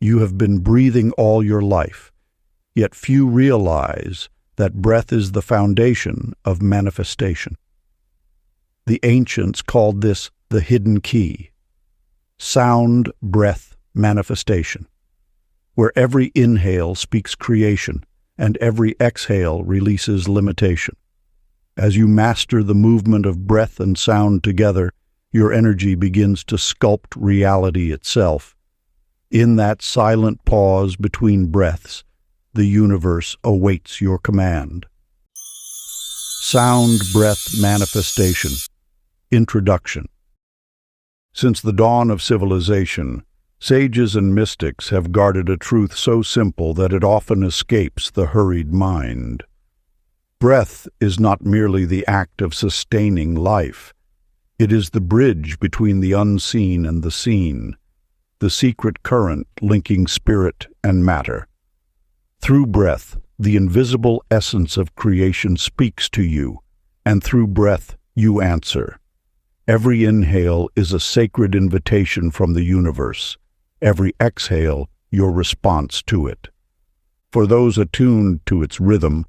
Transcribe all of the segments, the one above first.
You have been breathing all your life, yet few realize that breath is the foundation of manifestation. The ancients called this the hidden key, sound breath manifestation, where every inhale speaks creation and every exhale releases limitation. As you master the movement of breath and sound together, your energy begins to sculpt reality itself. In that silent pause between breaths, the universe awaits your command. Sound breath manifestation. Introduction. Since the dawn of civilization, sages and mystics have guarded a truth so simple that it often escapes the hurried mind. Breath is not merely the act of sustaining life. It is the bridge between the unseen and the seen, the secret current linking spirit and matter. Through breath, the invisible essence of creation speaks to you, and through breath you answer. Every inhale is a sacred invitation from the universe. Every exhale, your response to it. For those attuned to its rhythm,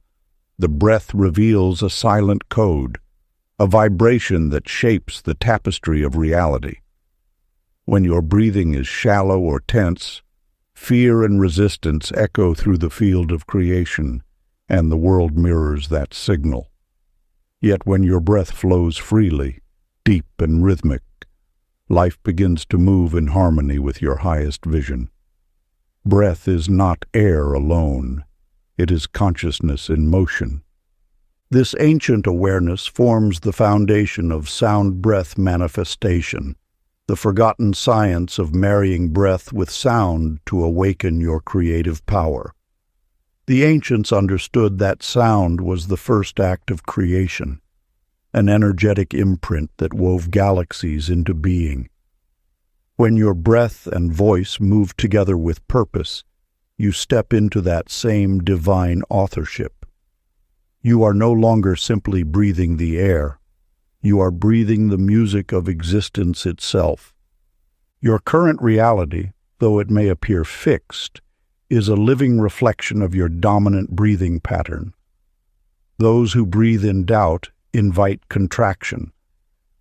the breath reveals a silent code, a vibration that shapes the tapestry of reality. When your breathing is shallow or tense, fear and resistance echo through the field of creation, and the world mirrors that signal. Yet when your breath flows freely, deep and rhythmic, life begins to move in harmony with your highest vision. Breath is not air alone. It is consciousness in motion. This ancient awareness forms the foundation of sound breath manifestation, the forgotten science of marrying breath with sound to awaken your creative power. The ancients understood that sound was the first act of creation, an energetic imprint that wove galaxies into being. When your breath and voice move together with purpose, you step into that same divine authorship. You are no longer simply breathing the air. You are breathing the music of existence itself. Your current reality, though it may appear fixed, is a living reflection of your dominant breathing pattern. Those who breathe in doubt invite contraction.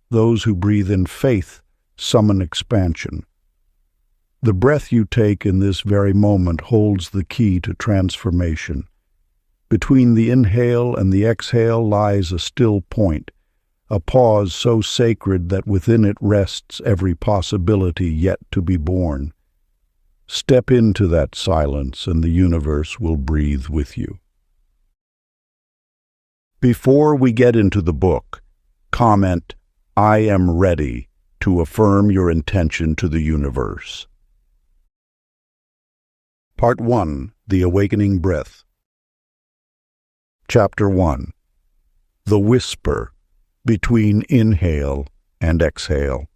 Those who breathe in faith summon expansion. The breath you take in this very moment holds the key to transformation. Between the inhale and the exhale lies a still point, a pause so sacred that within it rests every possibility yet to be born. Step into that silence and the universe will breathe with you. Before we get into the book, comment, "I am ready," to affirm your intention to the universe. Part 1. The Awakening Breath. Chapter 1. The Whisper Between Inhale and Exhale.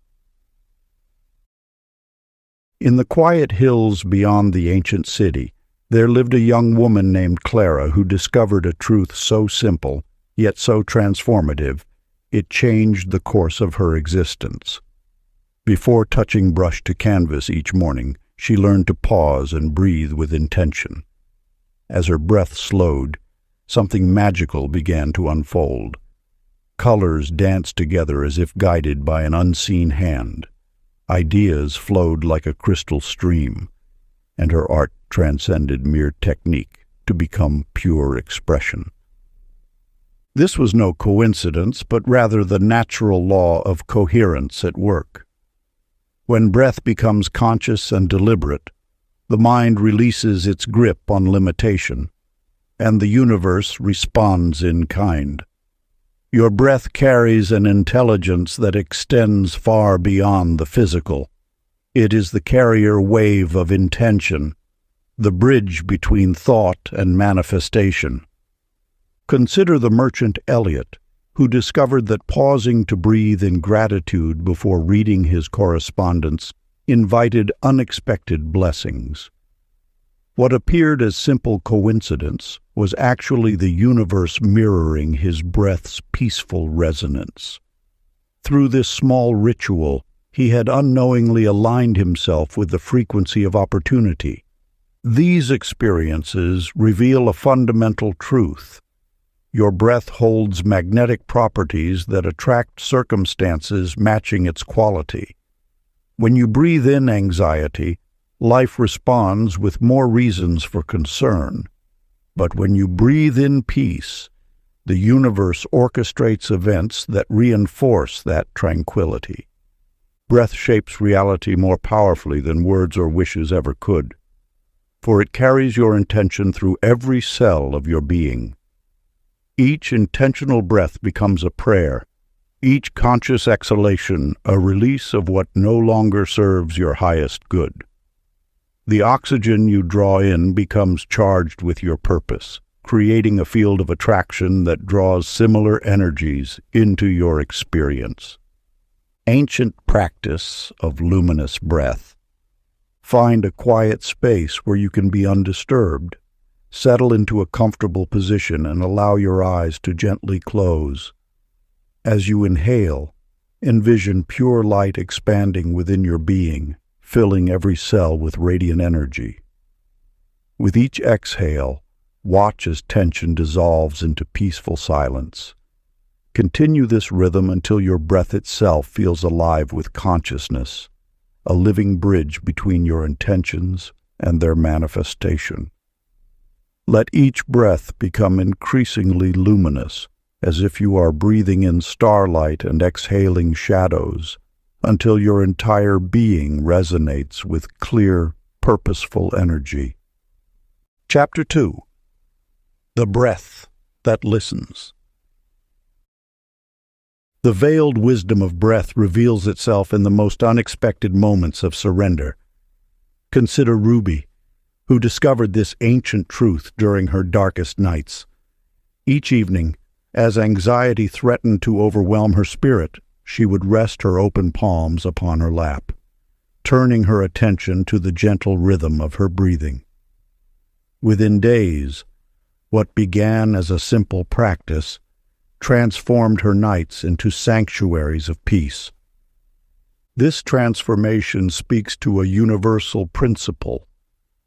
In the quiet hills beyond the ancient city, there lived a young woman named Clara who discovered a truth so simple, yet so transformative, it changed the course of her existence. Before touching brush to canvas each morning, she learned to pause and breathe with intention. As her breath slowed, something magical began to unfold. Colors danced together as if guided by an unseen hand. Ideas flowed like a crystal stream, and her art transcended mere technique to become pure expression. This was no coincidence, but rather the natural law of coherence at work. When breath becomes conscious and deliberate, the mind releases its grip on limitation, and the universe responds in kind. Your breath carries an intelligence that extends far beyond the physical. It is the carrier wave of intention, the bridge between thought and manifestation. Consider the merchant Eliot, who discovered that pausing to breathe in gratitude before reading his correspondence invited unexpected blessings. What appeared as simple coincidence was actually the universe mirroring his breath's peaceful resonance. Through this small ritual, he had unknowingly aligned himself with the frequency of opportunity, These experiences reveal a fundamental truth. Your breath holds magnetic properties that attract circumstances matching its quality. When you breathe in anxiety, life responds with more reasons for concern. But when you breathe in peace, the universe orchestrates events that reinforce that tranquility. Breath shapes reality more powerfully than words or wishes ever could, for it carries your intention through every cell of your being. Each intentional breath becomes a prayer, each conscious exhalation a release of what no longer serves your highest good. The oxygen you draw in becomes charged with your purpose, creating a field of attraction that draws similar energies into your experience. Ancient practice of luminous breath. Find a quiet space where you can be undisturbed. Settle into a comfortable position and allow your eyes to gently close. As you inhale, envision pure light expanding within your being, filling every cell with radiant energy. With each exhale, watch as tension dissolves into peaceful silence. Continue this rhythm until your breath itself feels alive with consciousness, a living bridge between your intentions and their manifestation. Let each breath become increasingly luminous, as if you are breathing in starlight and exhaling shadows, until your entire being resonates with clear, purposeful energy. Chapter 2. The Breath That Listens. The veiled wisdom of breath reveals itself in the most unexpected moments of surrender. Consider Ruby, who discovered this ancient truth during her darkest nights. Each evening, as anxiety threatened to overwhelm her spirit, she would rest her open palms upon her lap, turning her attention to the gentle rhythm of her breathing. Within days, what began as a simple practice transformed her nights into sanctuaries of peace. This transformation speaks to a universal principle.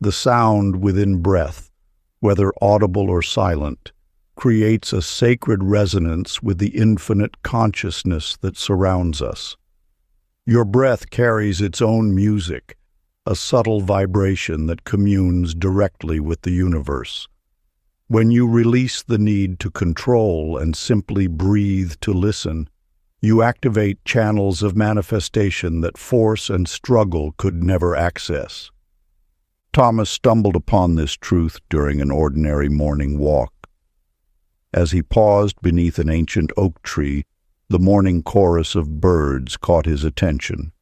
The sound within breath, whether audible or silent, creates a sacred resonance with the infinite consciousness that surrounds us. Your breath carries its own music, a subtle vibration that communes directly with the universe. When you release the need to control and simply breathe to listen, you activate channels of manifestation that force and struggle could never access. Thomas stumbled upon this truth during an ordinary morning walk. As he paused beneath an ancient oak tree, the morning chorus of birds caught his attention.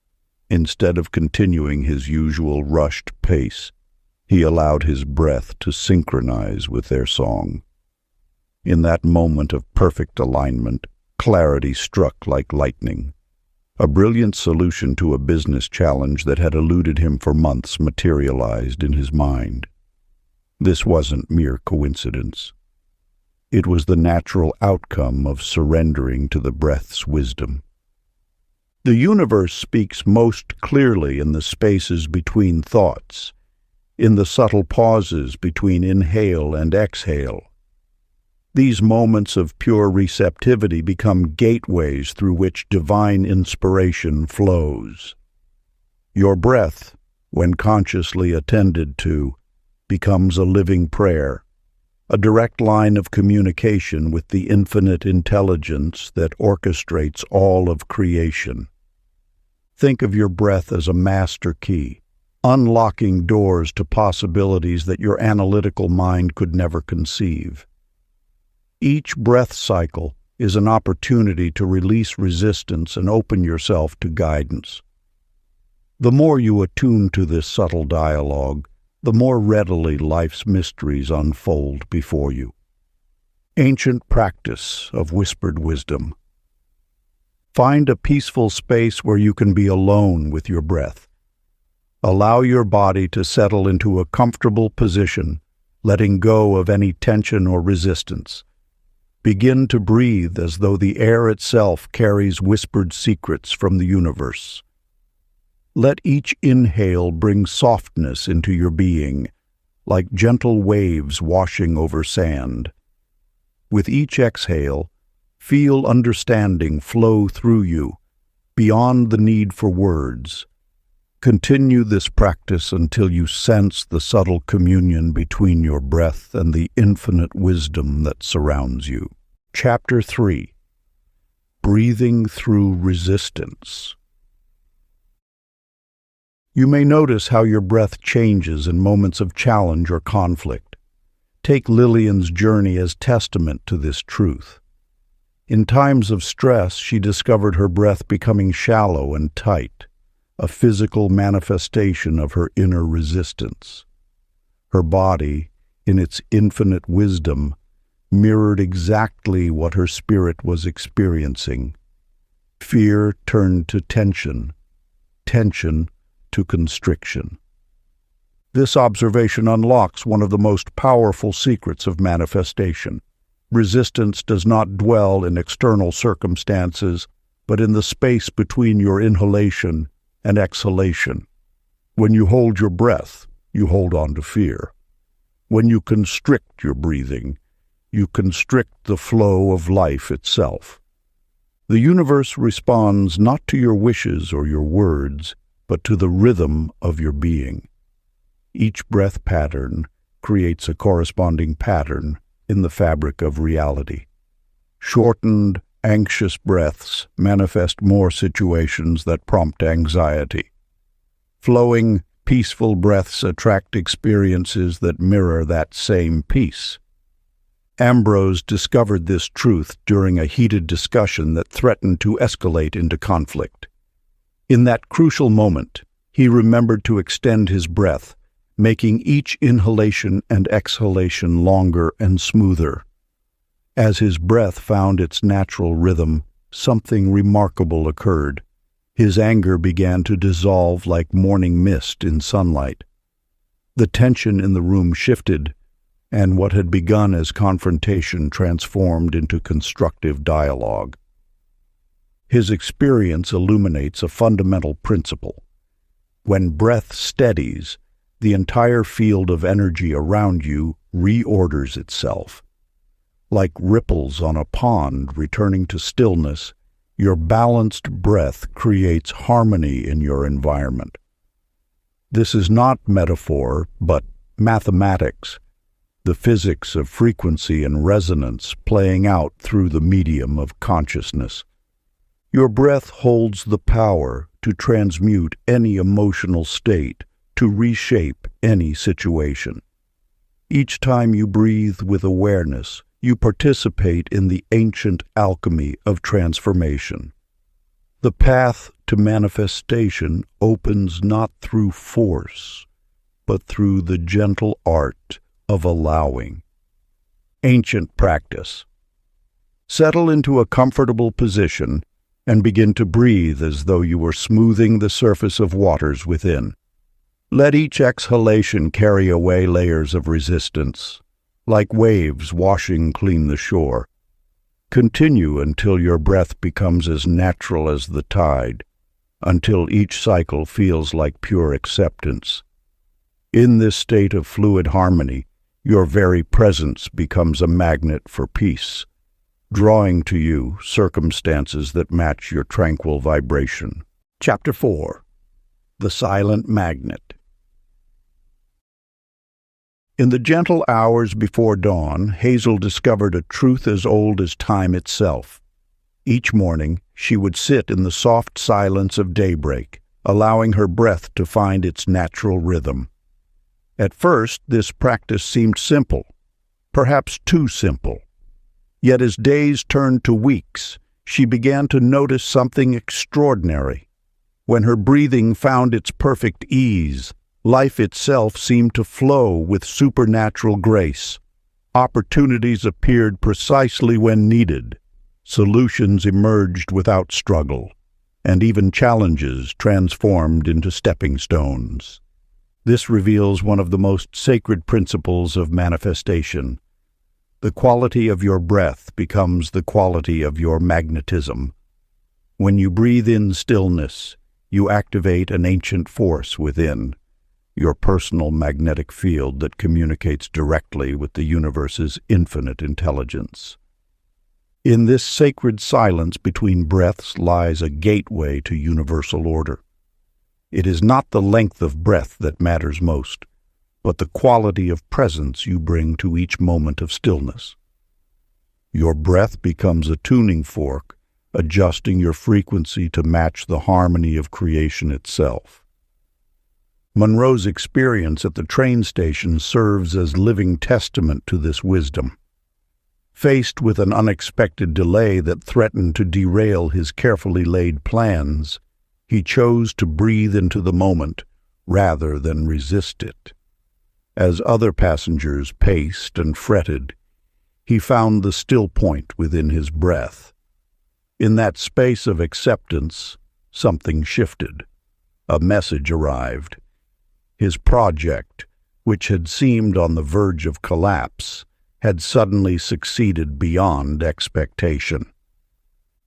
Instead of continuing his usual rushed pace, he allowed his breath to synchronize with their song. In that moment of perfect alignment, clarity struck like lightning. A brilliant solution to a business challenge that had eluded him for months materialized in his mind. This wasn't mere coincidence. It was the natural outcome of surrendering to the breath's wisdom. The universe speaks most clearly in the spaces between thoughts, in the subtle pauses between inhale and exhale. These moments of pure receptivity become gateways through which divine inspiration flows. Your breath, when consciously attended to, becomes a living prayer, a direct line of communication with the infinite intelligence that orchestrates all of creation. Think of your breath as a master key, unlocking doors to possibilities that your analytical mind could never conceive. Each breath cycle is an opportunity to release resistance and open yourself to guidance. The more you attune to this subtle dialogue, the more readily life's mysteries unfold before you. Ancient practice of whispered wisdom. Find a peaceful space where you can be alone with your breath. Allow your body to settle into a comfortable position, letting go of any tension or resistance. Begin to breathe as though the air itself carries whispered secrets from the universe. Let each inhale bring softness into your being, like gentle waves washing over sand. With each exhale, feel understanding flow through you, beyond the need for words. Continue this practice until you sense the subtle communion between your breath and the infinite wisdom that surrounds you. Chapter 3. Breathing through resistance. You may notice how your breath changes in moments of challenge or conflict. Take Lillian's journey as testament to this truth. In times of stress, she discovered her breath becoming shallow and tight, a physical manifestation of her inner resistance. Her body, in its infinite wisdom, mirrored exactly what her spirit was experiencing. Fear turned to tension, tension to constriction. This observation unlocks one of the most powerful secrets of manifestation. Resistance does not dwell in external circumstances, but in the space between your inhalation and exhalation. When you hold your breath, you hold on to fear. When you constrict your breathing, you constrict the flow of life itself. The universe responds not to your wishes or your words, but to the rhythm of your being. Each breath pattern creates a corresponding pattern in the fabric of reality. Shortened, anxious breaths manifest more situations that prompt anxiety. Flowing, peaceful breaths attract experiences that mirror that same peace. Ambrose discovered this truth during a heated discussion that threatened to escalate into conflict. In that crucial moment, he remembered to extend his breath, making each inhalation and exhalation longer and smoother. As his breath found its natural rhythm, something remarkable occurred. His anger began to dissolve like morning mist in sunlight. The tension in the room shifted, and what had begun as confrontation transformed into constructive dialogue. His experience illuminates a fundamental principle. When breath steadies, the entire field of energy around you reorders itself. Like ripples on a pond returning to stillness, your balanced breath creates harmony in your environment. This is not metaphor, but mathematics, the physics of frequency and resonance playing out through the medium of consciousness. Your breath holds the power to transmute any emotional state, to reshape any situation. Each time you breathe with awareness, you participate in the ancient alchemy of transformation. The path to manifestation opens not through force, but through the gentle art of allowing. Ancient practice. Settle into a comfortable position and begin to breathe as though you were smoothing the surface of waters within. Let each exhalation carry away layers of resistance, like waves washing clean the shore. Continue until your breath becomes as natural as the tide, until each cycle feels like pure acceptance. In this state of fluid harmony, your very presence becomes a magnet for peace, drawing to you circumstances that match your tranquil vibration. Chapter 4. The Silent Magnet. In the gentle hours before dawn, Hazel discovered a truth as old as time itself. Each morning, she would sit in the soft silence of daybreak, allowing her breath to find its natural rhythm. At first, this practice seemed simple, perhaps too simple. Yet as days turned to weeks, she began to notice something extraordinary. When her breathing found its perfect ease, life itself seemed to flow with supernatural grace. Opportunities appeared precisely when needed. Solutions emerged without struggle, and even challenges transformed into stepping stones. This reveals one of the most sacred principles of manifestation. The quality of your breath becomes the quality of your magnetism. When you breathe in stillness, you activate an ancient force within. your personal magnetic field that communicates directly with the universe's infinite intelligence. In this sacred silence between breaths lies a gateway to universal order. It is not the length of breath that matters most, but the quality of presence you bring to each moment of stillness. Your breath becomes a tuning fork, adjusting your frequency to match the harmony of creation itself. Monroe's experience at the train station serves as living testament to this wisdom. Faced with an unexpected delay that threatened to derail his carefully laid plans, he chose to breathe into the moment rather than resist it. As other passengers paced and fretted, he found the still point within his breath. In that space of acceptance, something shifted. A message arrived. His project, which had seemed on the verge of collapse, had suddenly succeeded beyond expectation.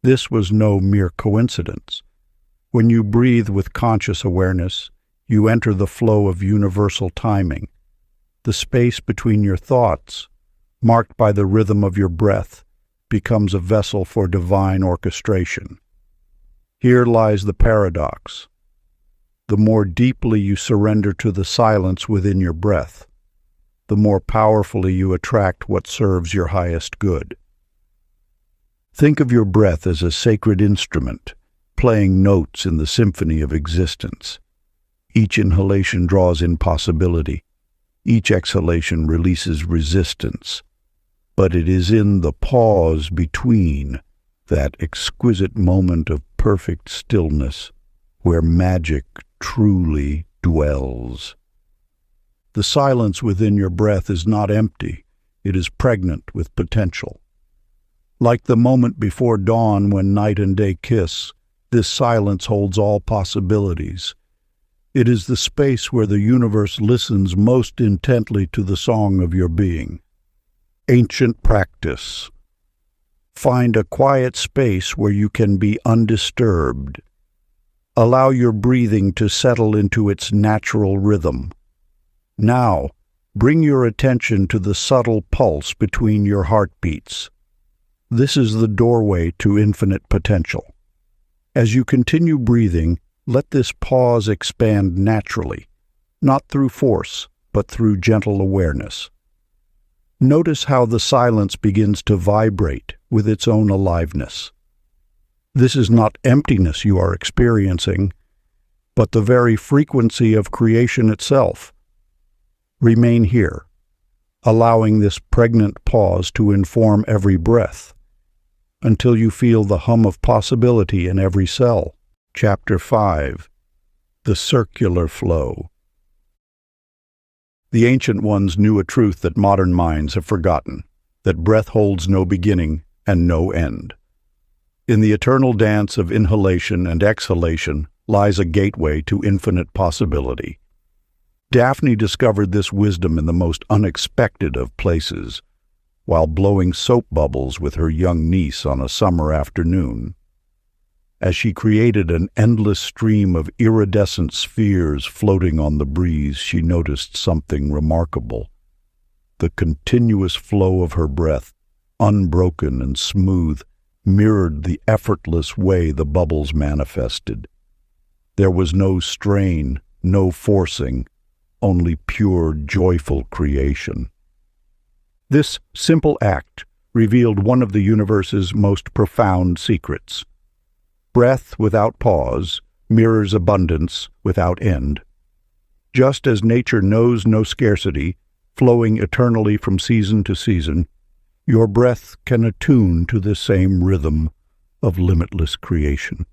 This was no mere coincidence. When you breathe with conscious awareness, you enter the flow of universal timing. The space between your thoughts, marked by the rhythm of your breath, becomes a vessel for divine orchestration. Here lies the paradox. The more deeply you surrender to the silence within your breath, the more powerfully you attract what serves your highest good. Think of your breath as a sacred instrument, playing notes in the symphony of existence. Each inhalation draws in possibility. Each exhalation releases resistance. But it is in the pause between, that exquisite moment of perfect stillness, where magic truly dwells. The silence within your breath is not empty, it is pregnant with potential. Like the moment before dawn when night and day kiss, this silence holds all possibilities. It is the space where the universe listens most intently to the song of your being. Ancient practice. Find a quiet space where you can be undisturbed. Allow your breathing to settle into its natural rhythm. Now, bring your attention to the subtle pulse between your heartbeats. This is the doorway to infinite potential. As you continue breathing, let this pause expand naturally, not through force, but through gentle awareness. Notice how the silence begins to vibrate with its own aliveness. This is not emptiness you are experiencing, but the very frequency of creation itself. Remain here, allowing this pregnant pause to inform every breath, until you feel the hum of possibility in every cell. Chapter 5. The Circular Flow. The ancient ones knew a truth that modern minds have forgotten, that breath holds no beginning and no end. In the eternal dance of inhalation and exhalation lies a gateway to infinite possibility. Daphne discovered this wisdom in the most unexpected of places, while blowing soap bubbles with her young niece on a summer afternoon. As she created an endless stream of iridescent spheres floating on the breeze, she noticed something remarkable. The continuous flow of her breath, unbroken and smooth, mirrored the effortless way the bubbles manifested. There was no strain, no forcing, only pure, joyful creation. This simple act revealed one of the universe's most profound secrets. Breath without pause mirrors abundance without end. Just as nature knows no scarcity, flowing eternally from season to season, your breath can attune to the same rhythm of limitless creation.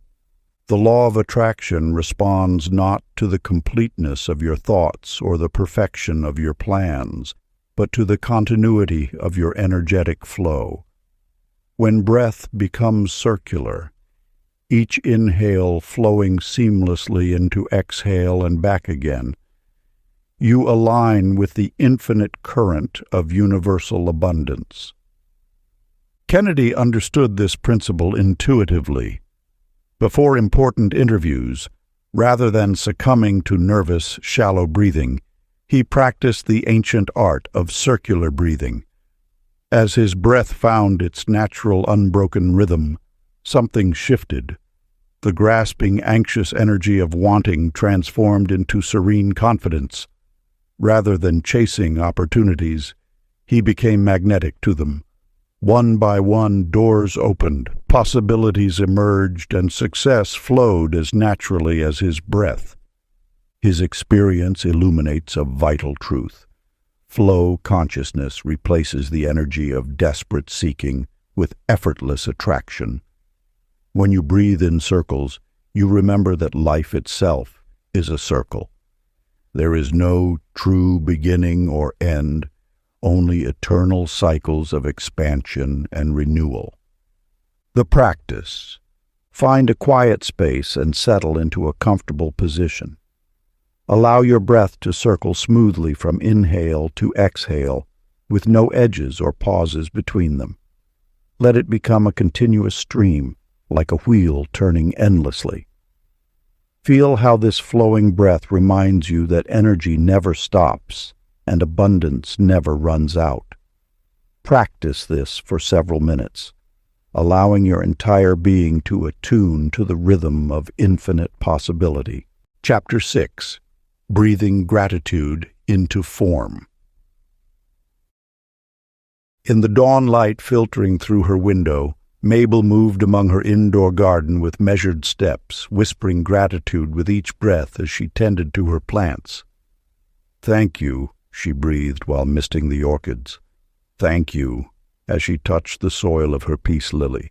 The law of attraction responds not to the completeness of your thoughts or the perfection of your plans, but to the continuity of your energetic flow. When breath becomes circular, each inhale flowing seamlessly into exhale and back again, you align with the infinite current of universal abundance. Kennedy understood this principle intuitively. Before important interviews, Rather than succumbing to nervous, shallow breathing, he practiced the ancient art of circular breathing. As his breath found its natural unbroken rhythm, something shifted. The grasping, anxious energy of wanting transformed into serene confidence. Rather than chasing opportunities, he became magnetic to them. One by one, doors opened, possibilities emerged, and success flowed as naturally as his breath. His experience illuminates a vital truth. Flow consciousness replaces the energy of desperate seeking with effortless attraction. When you breathe in circles, you remember that life itself is a circle. There is no true beginning or end, only eternal cycles of expansion and renewal. The practice. Find a quiet space and settle into a comfortable position. Allow your breath to circle smoothly from inhale to exhale, with no edges or pauses between them. Let it become a continuous stream, like a wheel turning endlessly. Feel how this flowing breath reminds you that energy never stops and abundance never runs out. Practice this for several minutes, allowing your entire being to attune to the rhythm of infinite possibility. Chapter 6. Breathing Gratitude into Form. In the dawn light filtering through her window, Mabel moved among her indoor garden with measured steps, whispering gratitude with each breath as she tended to her plants. "Thank you," she breathed while misting the orchids. "Thank you," as she touched the soil of her peace lily.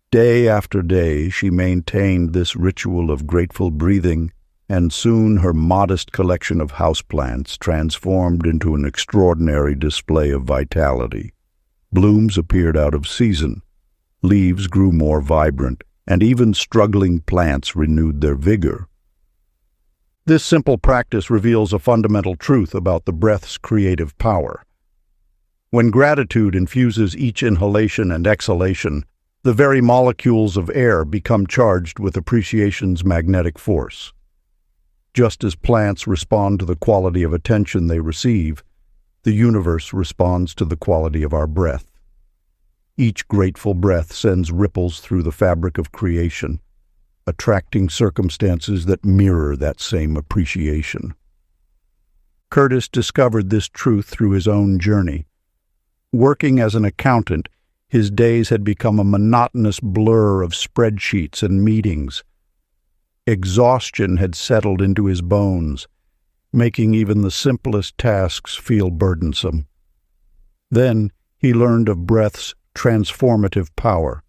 Day after day she maintained this ritual of grateful breathing, and soon her modest collection of houseplants transformed into an extraordinary display of vitality. Blooms appeared out of season, leaves grew more vibrant, and even struggling plants renewed their vigor. This simple practice reveals a fundamental truth about the breath's creative power. When gratitude infuses each inhalation and exhalation, the very molecules of air become charged with appreciation's magnetic force. Just as plants respond to the quality of attention they receive, the universe responds to the quality of our breath. Each grateful breath sends ripples through the fabric of creation, attracting circumstances that mirror that same appreciation. Curtis discovered this truth through his own journey. Working as an accountant, his days had become a monotonous blur of spreadsheets and meetings. Exhaustion had settled into his bones, making even the simplest tasks feel burdensome. Then he learned of breath's transformative power.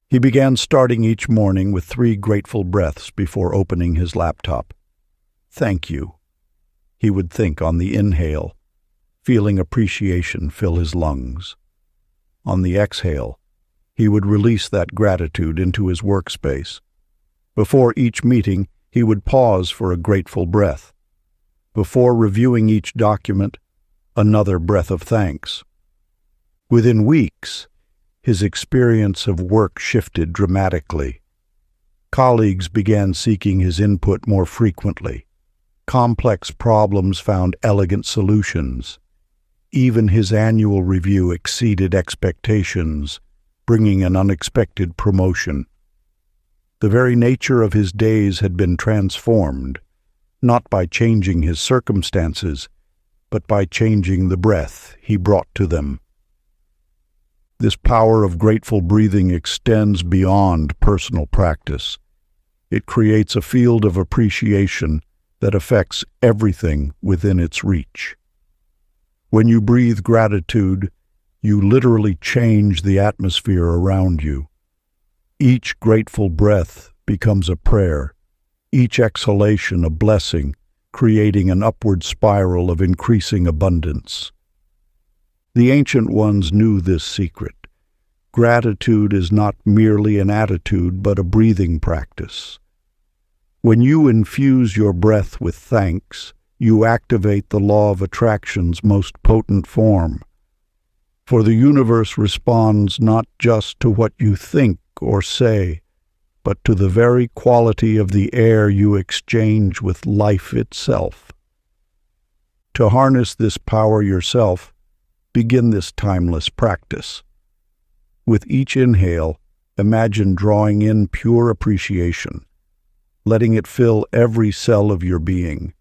He began starting each morning with 3 grateful breaths before opening his laptop. "Thank you," he would think on the inhale, feeling appreciation fill his lungs. On the exhale, he would release that gratitude into his workspace. Before each meeting, he would pause for a grateful breath. Before reviewing each document, another breath of thanks. Within weeks, his experience of work shifted dramatically. Colleagues began seeking his input more frequently. Complex problems found elegant solutions. Even his annual review exceeded expectations, bringing an unexpected promotion. The very nature of his days had been transformed, not by changing his circumstances, but by changing the breath he brought to them. This power of grateful breathing extends beyond personal practice. It creates a field of appreciation that affects everything within its reach. When you breathe gratitude, you literally change the atmosphere around you. Each grateful breath becomes a prayer, each exhalation a blessing, creating an upward spiral of increasing abundance. The ancient ones knew this secret. Gratitude is not merely an attitude, but a breathing practice. When you infuse your breath with thanks, you activate the law of attraction's most potent form. For the universe responds not just to what you think or say, but to the very quality of the air you exchange with life itself. To harness this power yourself, begin this timeless practice. With each inhale, imagine drawing in pure appreciation, letting it fill every cell of your being.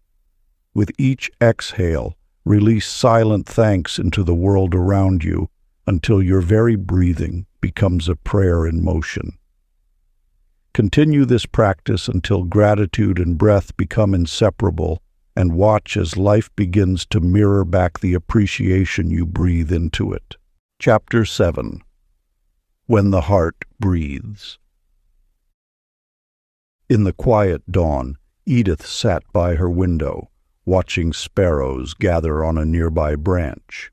With each exhale, release silent thanks into the world around you until your very breathing becomes a prayer in motion. Continue this practice until gratitude and breath become inseparable, and watch as life begins to mirror back the appreciation you breathe into it. Chapter 7. When the Heart Breathes. In the quiet dawn, Edith sat by her window, watching sparrows gather on a nearby branch.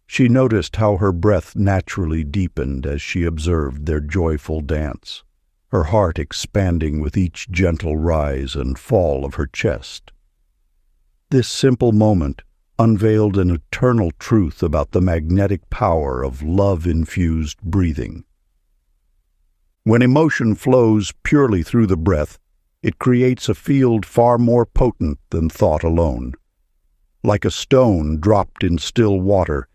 She noticed how her breath naturally deepened as she observed their joyful dance, her heart expanding with each gentle rise and fall of her chest. This simple moment unveiled an eternal truth about the magnetic power of love-infused breathing. When emotion flows purely through the breath, it creates a field far more potent than thought alone. Like a stone dropped in still water,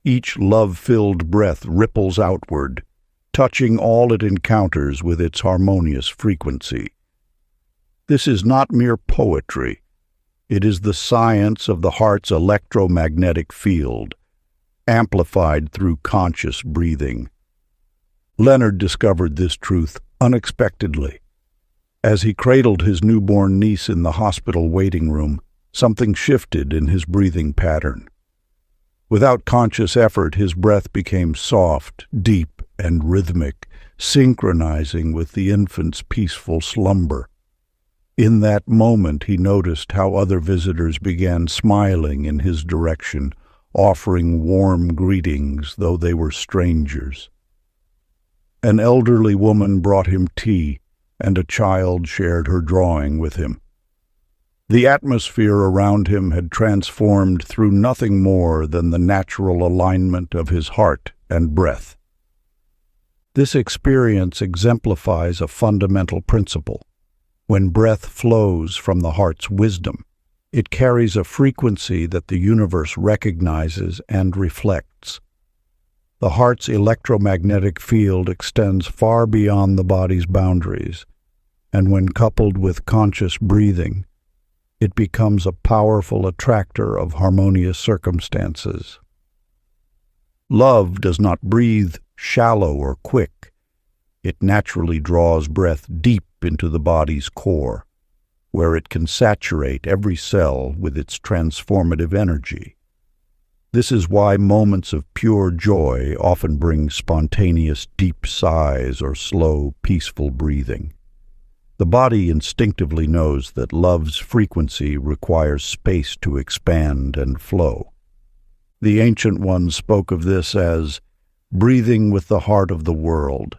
each love-filled breath ripples outward, touching all it encounters with its harmonious frequency. This is not mere poetry. It is the science of the heart's electromagnetic field, amplified through conscious breathing. Leonard discovered this truth unexpectedly. As he cradled his newborn niece in the hospital waiting room, something shifted in his breathing pattern. Without conscious effort, his breath became soft, deep, and rhythmic, synchronizing with the infant's peaceful slumber. In that moment, he noticed how other visitors began smiling in his direction, offering warm greetings, though they were strangers. An elderly woman brought him tea, and a child shared her drawing with him. The atmosphere around him had transformed through nothing more than the natural alignment of his heart and breath. This experience exemplifies a fundamental principle. When breath flows from the heart's wisdom, it carries a frequency that the universe recognizes and reflects. The heart's electromagnetic field extends far beyond the body's boundaries, and when coupled with conscious breathing, it becomes a powerful attractor of harmonious circumstances. Love does not breathe shallow or quick. It naturally draws breath deep into the body's core, where it can saturate every cell with its transformative energy. This is why moments of pure joy often bring spontaneous deep sighs or slow, peaceful breathing. The body instinctively knows that love's frequency requires space to expand and flow. The ancient ones spoke of this as breathing with the heart of the world.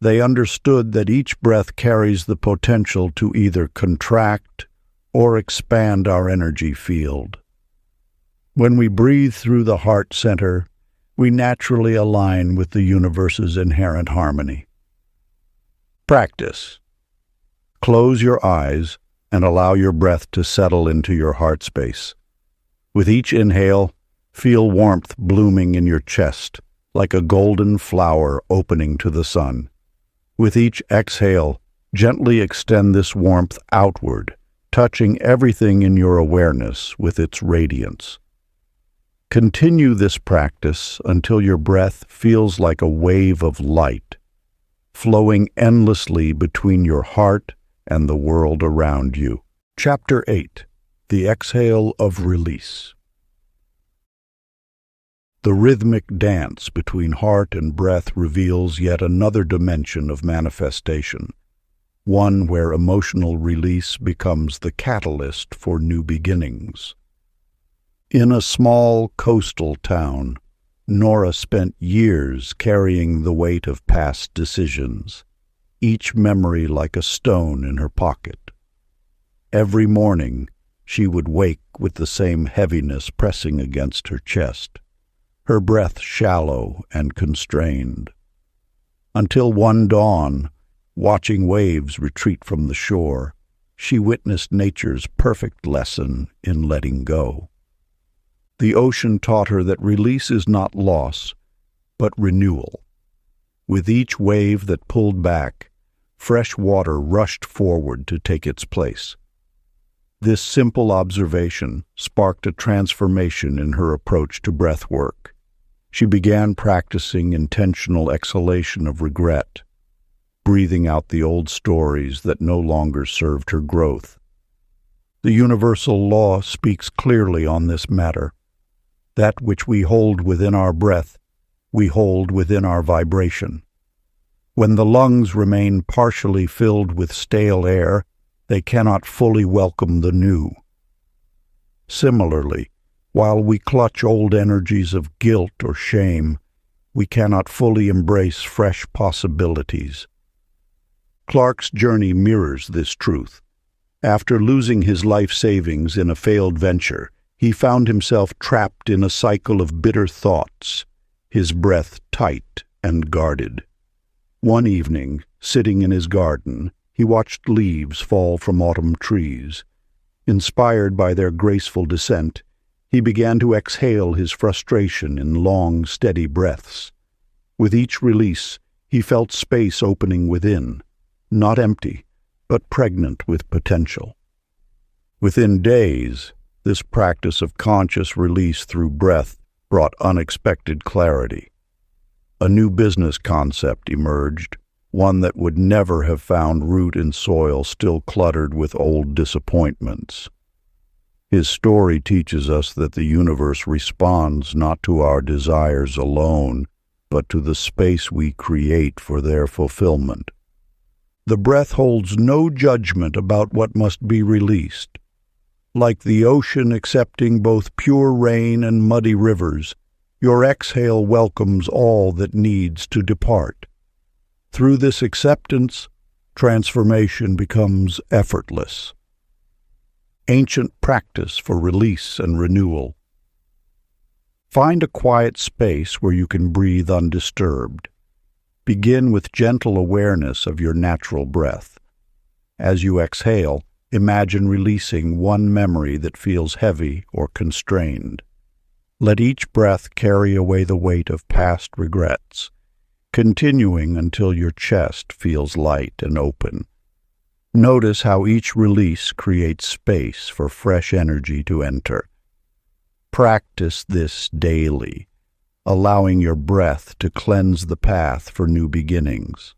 They understood that each breath carries the potential to either contract or expand our energy field. When we breathe through the heart center, we naturally align with the universe's inherent harmony. Practice. Close your eyes and allow your breath to settle into your heart space. With each inhale, feel warmth blooming in your chest, like a golden flower opening to the sun. With each exhale, gently extend this warmth outward, touching everything in your awareness with its radiance. Continue this practice until your breath feels like a wave of light, flowing endlessly between your heart and the world around you. Chapter 8. The Exhale of Release. The rhythmic dance between heart and breath reveals yet another dimension of manifestation, one where emotional release becomes the catalyst for new beginnings. In a small coastal town, Nora spent years carrying the weight of past decisions, each memory like a stone in her pocket. Every morning, she would wake with the same heaviness pressing against her chest, her breath shallow and constrained. Until one dawn, Watching waves retreat from the shore, she witnessed nature's perfect lesson in letting go. The ocean taught her that release is not loss, but renewal. With each wave that pulled back, fresh water rushed forward to take its place. This simple observation sparked a transformation in her approach to breath work. She began practicing intentional exhalation of regret, breathing out the old stories that no longer served her growth. The universal law speaks clearly on this matter. That which we hold within our breath, we hold within our vibration. When the lungs remain partially filled with stale air, they cannot fully welcome the new. Similarly, while we clutch old energies of guilt or shame, we cannot fully embrace fresh possibilities. Clark's journey mirrors this truth. After losing his life savings in a failed venture, he found himself trapped in a cycle of bitter thoughts, his breath tight and guarded. One evening, sitting in his garden, he watched leaves fall from autumn trees. Inspired by their graceful descent, he began to exhale his frustration in long, steady breaths. With each release, he felt space opening within, not empty, but pregnant with potential. Within days, this practice of conscious release through breath brought unexpected clarity. A new business concept emerged, one that would never have found root in soil still cluttered with old disappointments. His story teaches us that the universe responds not to our desires alone, but to the space we create for their fulfillment. The breath holds no judgment about what must be released. Like the ocean accepting both pure rain and muddy rivers, your exhale welcomes all that needs to depart. Through this acceptance, transformation becomes effortless. Ancient practice for release and renewal. Find a quiet space where you can breathe undisturbed. Begin with gentle awareness of your natural breath. As you exhale, imagine releasing one memory that feels heavy or constrained. Let each breath carry away the weight of past regrets, continuing until your chest feels light and open. Notice how each release creates space for fresh energy to enter. Practice this daily, allowing your breath to cleanse the path for new beginnings.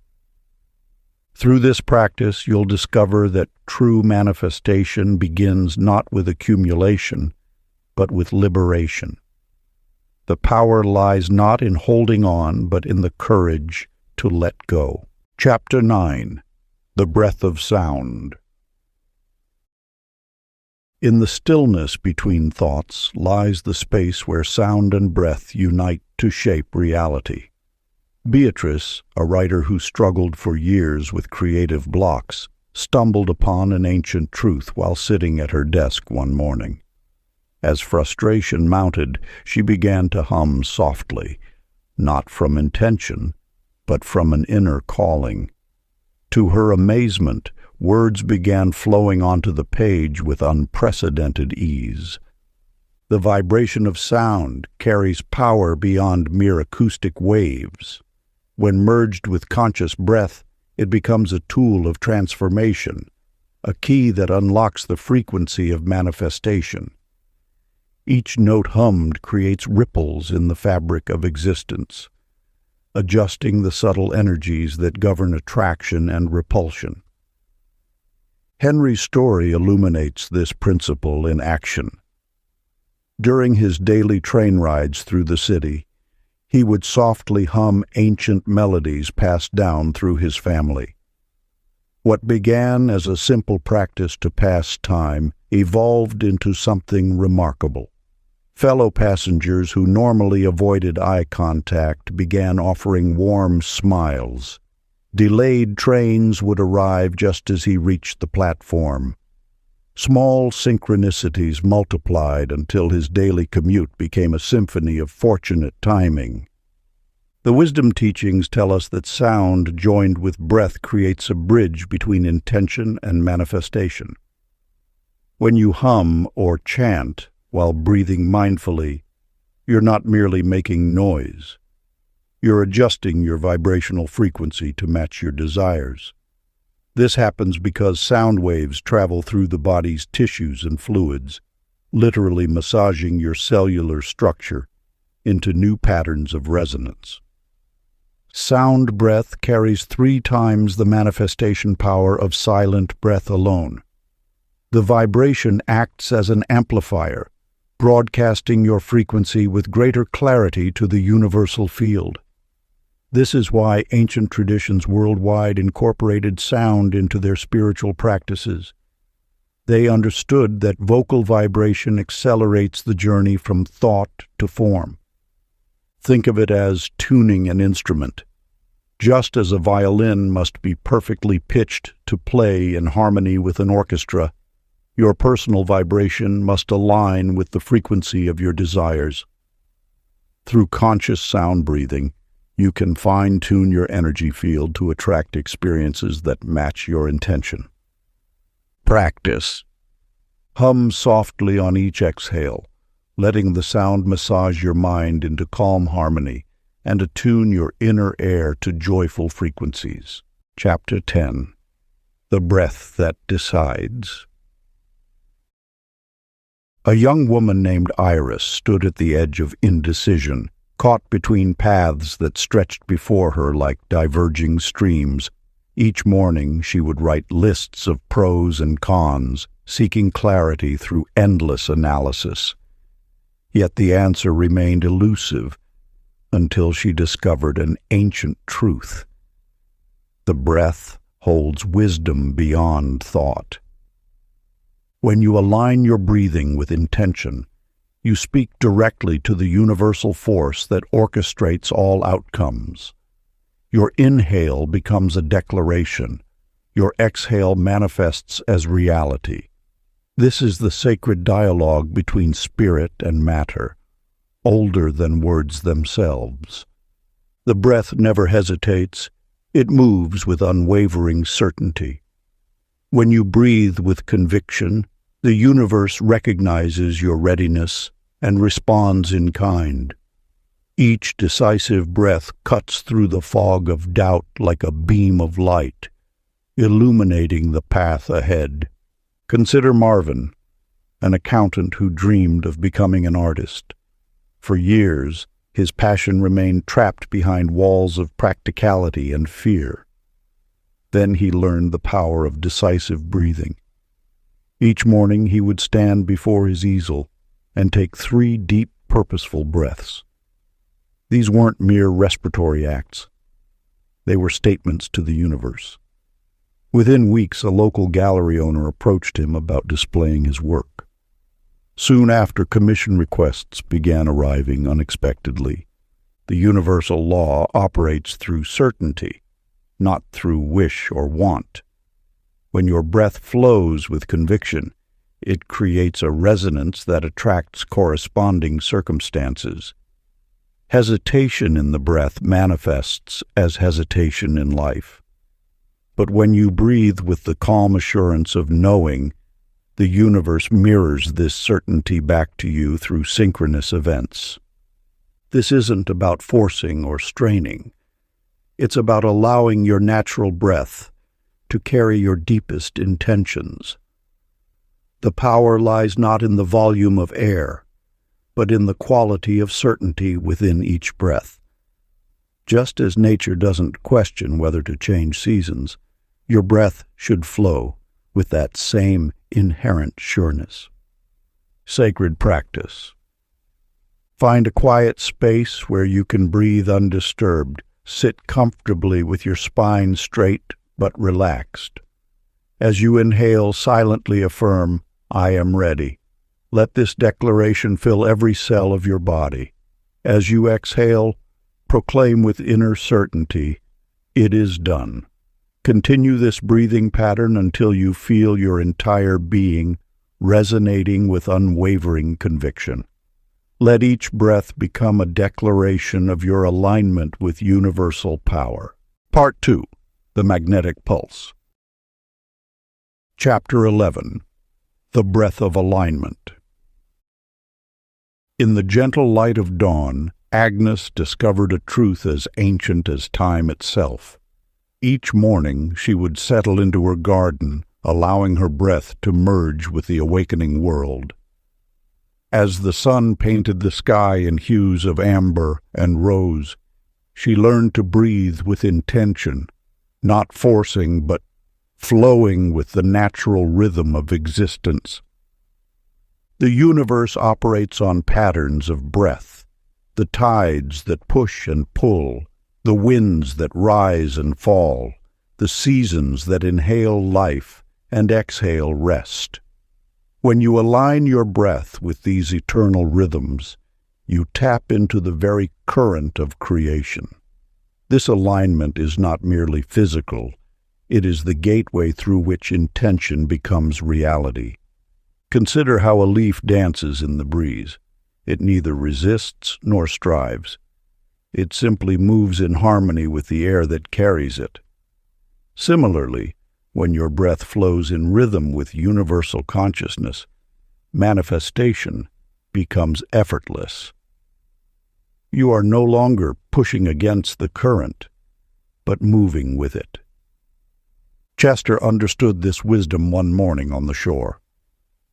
Through this practice, you'll discover that true manifestation begins not with accumulation, but with liberation. The power lies not in holding on, but in the courage to let go. Chapter 9. The Breath of Sound. In the stillness between thoughts lies the space where sound and breath unite to shape reality. Beatrice, a writer who struggled for years with creative blocks, stumbled upon an ancient truth while sitting at her desk one morning. As frustration mounted, she began to hum softly, not from intention, but from an inner calling. To her amazement, words began flowing onto the page with unprecedented ease. The vibration of sound carries power beyond mere acoustic waves. When merged with conscious breath, it becomes a tool of transformation, a key that unlocks the frequency of manifestation. Each note hummed creates ripples in the fabric of existence, adjusting the subtle energies that govern attraction and repulsion. Henry's story illuminates this principle in action. During his daily train rides through the city, he would softly hum ancient melodies passed down through his family. What began as a simple practice to pass time evolved into something remarkable. Fellow passengers who normally avoided eye contact began offering warm smiles. Delayed trains would arrive just as he reached the platform. Small synchronicities multiplied until his daily commute became a symphony of fortunate timing. The wisdom teachings tell us that sound joined with breath creates a bridge between intention and manifestation. When you hum or chant while breathing mindfully, you're not merely making noise. You're adjusting your vibrational frequency to match your desires. This happens because sound waves travel through the body's tissues and fluids, literally massaging your cellular structure into new patterns of resonance. Sound breath carries 3 times the manifestation power of silent breath alone. The vibration acts as an amplifier, broadcasting your frequency with greater clarity to the universal field. This is why ancient traditions worldwide incorporated sound into their spiritual practices. They understood that vocal vibration accelerates the journey from thought to form. Think of it as tuning an instrument. Just as a violin must be perfectly pitched to play in harmony with an orchestra, your personal vibration must align with the frequency of your desires. Through conscious sound breathing, you can fine-tune your energy field to attract experiences that match your intention. Practice. Hum softly on each exhale, letting the sound massage your mind into calm harmony and attune your inner air to joyful frequencies. Chapter 10. The Breath That Decides. A young woman named Iris stood at the edge of indecision, caught between paths that stretched before her like diverging streams. Each morning she would write lists of pros and cons, seeking clarity through endless analysis. Yet the answer remained elusive until she discovered an ancient truth. The breath holds wisdom beyond thought. When you align your breathing with intention, you speak directly to the universal force that orchestrates all outcomes. Your inhale becomes a declaration. Your exhale manifests as reality. This is the sacred dialogue between spirit and matter, older than words themselves. The breath never hesitates. It moves with unwavering certainty. When you breathe with conviction, the universe recognizes your readiness and responds in kind. Each decisive breath cuts through the fog of doubt like a beam of light, illuminating the path ahead. Consider Marvin, an accountant who dreamed of becoming an artist. For years, his passion remained trapped behind walls of practicality and fear. Then he learned the power of decisive breathing. Each morning he would stand before his easel and take 3 deep, purposeful breaths. These weren't mere respiratory acts. They were statements to the universe. Within weeks, a local gallery owner approached him about displaying his work. Soon after, commission requests began arriving unexpectedly. The universal law operates through certainty, not through wish or want. When your breath flows with conviction, it creates a resonance that attracts corresponding circumstances. Hesitation in the breath manifests as hesitation in life. But when you breathe with the calm assurance of knowing, the universe mirrors this certainty back to you through synchronous events. This isn't about forcing or straining. It's about allowing your natural breath to carry your deepest intentions. The power lies not in the volume of air, but in the quality of certainty within each breath. Just as nature doesn't question whether to change seasons, your breath should flow with that same inherent sureness. Sacred practice. Find a quiet space where you can breathe undisturbed. Sit comfortably with your spine straight but relaxed. As you inhale, silently affirm, "I am ready." Let this declaration fill every cell of your body. As you exhale, proclaim with inner certainty, "It is done." Continue this breathing pattern until you feel your entire being resonating with unwavering conviction. Let each breath become a declaration of your alignment with universal power. Part 2. The Magnetic Pulse. Chapter 11. The Breath of Alignment. In the gentle light of dawn, Agnes discovered a truth as ancient as time itself. Each morning she would settle into her garden, allowing her breath to merge with the awakening world. As the sun painted the sky in hues of amber and rose, she learned to breathe with intention, not forcing but flowing with the natural rhythm of existence. The universe operates on patterns of breath, the tides that push and pull, the winds that rise and fall, the seasons that inhale life and exhale rest. When you align your breath with these eternal rhythms, you tap into the very current of creation. This alignment is not merely physical, it is the gateway through which intention becomes reality. Consider how a leaf dances in the breeze. It neither resists nor strives. It simply moves in harmony with the air that carries it. Similarly, when your breath flows in rhythm with universal consciousness, manifestation becomes effortless. You are no longer pushing against the current, but moving with it. Chester understood this wisdom one morning on the shore.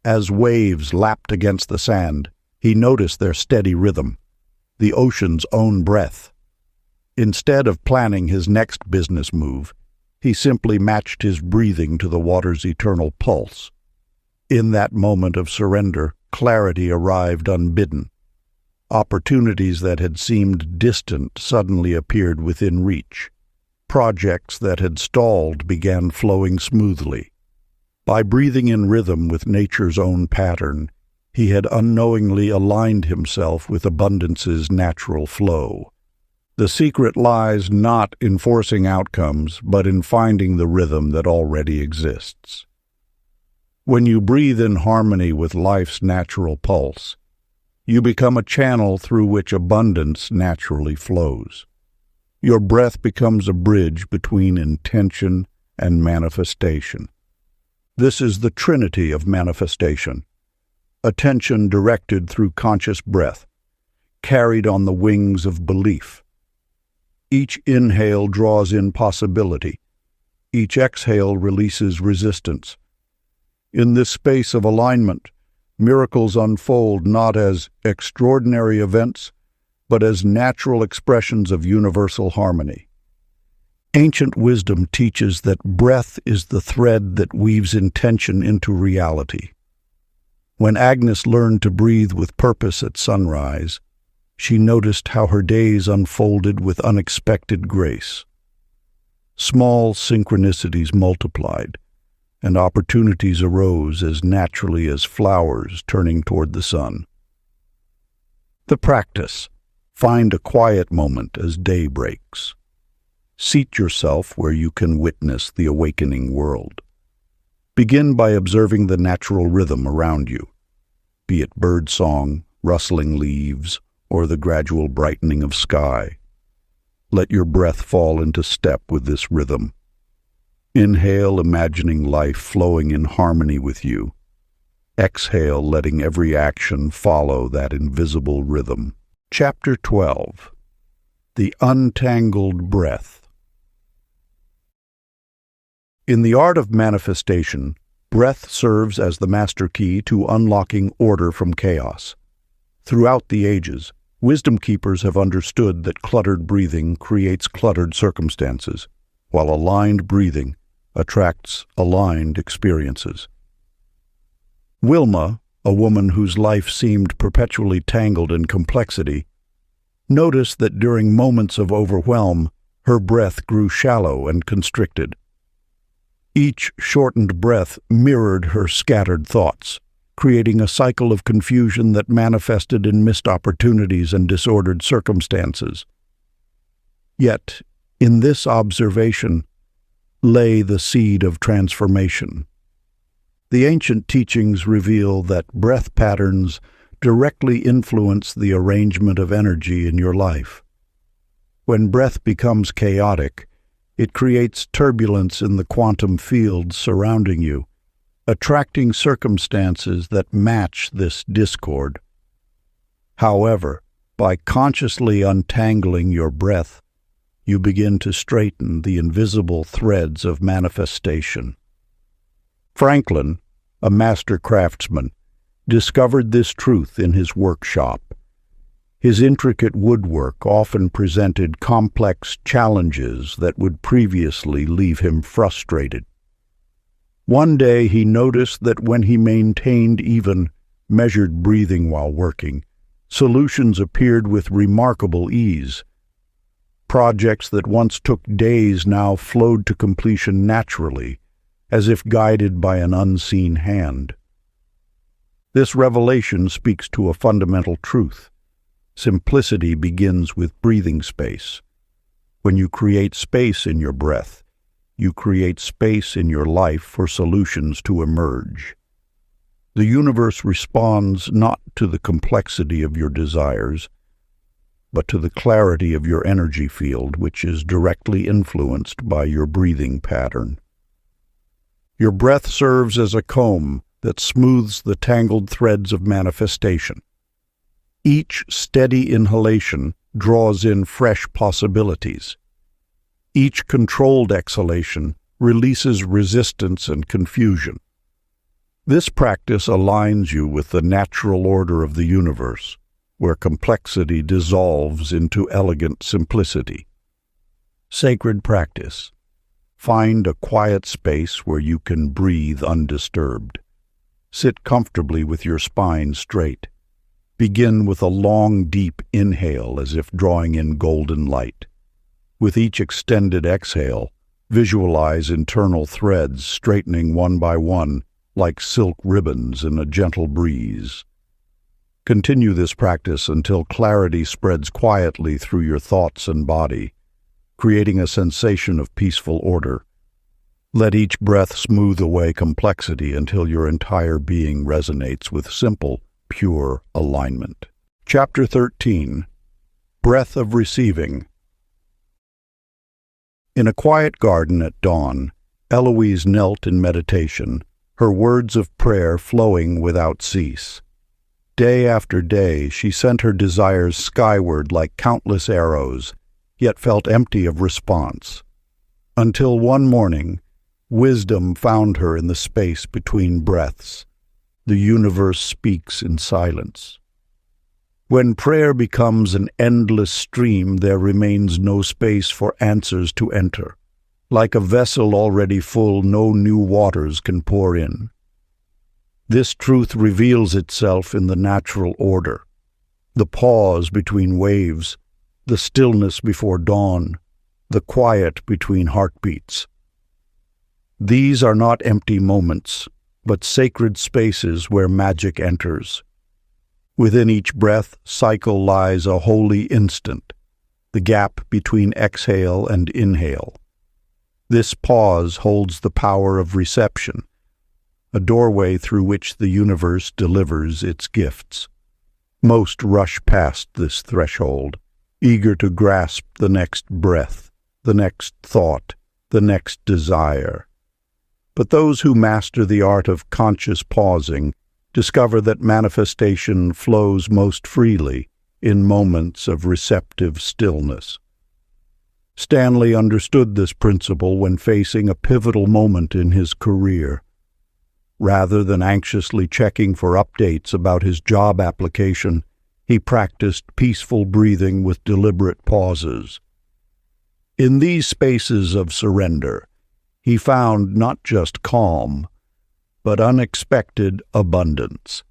As waves lapped against the sand, he noticed their steady rhythm, the ocean's own breath. Instead of planning his next business move, he simply matched his breathing to the water's eternal pulse. In that moment of surrender, clarity arrived unbidden. Opportunities that had seemed distant suddenly appeared within reach. Projects that had stalled began flowing smoothly. By breathing in rhythm with nature's own pattern, he had unknowingly aligned himself with abundance's natural flow. The secret lies not in forcing outcomes, but in finding the rhythm that already exists. When you breathe in harmony with life's natural pulse, you become a channel through which abundance naturally flows. Your breath becomes a bridge between intention and manifestation. This is the trinity of manifestation. Attention directed through conscious breath, carried on the wings of belief. Each inhale draws in possibility. Each exhale releases resistance. In this space of alignment, miracles unfold not as extraordinary events, but as natural expressions of universal harmony. Ancient wisdom teaches that breath is the thread that weaves intention into reality. When Agnes learned to breathe with purpose at sunrise, she noticed how her days unfolded with unexpected grace. Small synchronicities multiplied, and opportunities arose as naturally as flowers turning toward the sun. The practice: find a quiet moment as day breaks. Seat yourself where you can witness the awakening world. Begin by observing the natural rhythm around you, be it bird song, rustling leaves, or the gradual brightening of sky. Let your breath fall into step with this rhythm. Inhale, imagining life flowing in harmony with you. Exhale, letting every action follow that invisible rhythm. Chapter 12. The Untangled Breath. In the art of manifestation, breath serves as the master key to unlocking order from chaos. Throughout the ages, wisdom keepers have understood that cluttered breathing creates cluttered circumstances, while aligned breathing attracts aligned experiences. Wilma, a woman whose life seemed perpetually tangled in complexity, noticed that during moments of overwhelm, her breath grew shallow and constricted. Each shortened breath mirrored her scattered thoughts, creating a cycle of confusion that manifested in missed opportunities and disordered circumstances. Yet, in this observation lay the seed of transformation. The ancient teachings reveal that breath patterns directly influence the arrangement of energy in your life. When breath becomes chaotic, it creates turbulence in the quantum fields surrounding you, attracting circumstances that match this discord. However, by consciously untangling your breath, you begin to straighten the invisible threads of manifestation. Franklin, a master craftsman, discovered this truth in his workshop. His intricate woodwork often presented complex challenges that would previously leave him frustrated. One day he noticed that when he maintained even, measured breathing while working, solutions appeared with remarkable ease. Projects that once took days now flowed to completion naturally, as if guided by an unseen hand. This revelation speaks to a fundamental truth. Simplicity begins with breathing space. When you create space in your breath, you create space in your life for solutions to emerge. The universe responds not to the complexity of your desires, but to the clarity of your energy field, which is directly influenced by your breathing pattern. Your breath serves as a comb that smooths the tangled threads of manifestation. Each steady inhalation draws in fresh possibilities. Each controlled exhalation releases resistance and confusion. This practice aligns you with the natural order of the universe, where complexity dissolves into elegant simplicity. Sacred practice. Find a quiet space where you can breathe undisturbed. Sit comfortably with your spine straight. Begin with a long, deep inhale as if drawing in golden light. With each extended exhale, visualize internal threads straightening one by one like silk ribbons in a gentle breeze. Continue this practice until clarity spreads quietly through your thoughts and body, creating a sensation of peaceful order. Let each breath smooth away complexity until your entire being resonates with simple, pure alignment. Chapter 13. Breath of Receiving. In a quiet garden at dawn, Eloise knelt in meditation, her words of prayer flowing without cease. Day after day, she sent her desires skyward like countless arrows, yet felt empty of response. Until one morning, wisdom found her in the space between breaths. The universe speaks in silence. When prayer becomes an endless stream, there remains no space for answers to enter. Like a vessel already full, no new waters can pour in. This truth reveals itself in the natural order, the pause between waves, the stillness before dawn, the quiet between heartbeats. These are not empty moments, but sacred spaces where magic enters. Within each breath cycle lies a holy instant, the gap between exhale and inhale. This pause holds the power of reception, a doorway through which the universe delivers its gifts. Most rush past this threshold, eager to grasp the next breath, the next thought, the next desire. But those who master the art of conscious pausing discover that manifestation flows most freely in moments of receptive stillness. Stanley understood this principle when facing a pivotal moment in his career. Rather than anxiously checking for updates about his job application, he practiced peaceful breathing with deliberate pauses. In these spaces of surrender, he found not just calm, but unexpected abundance.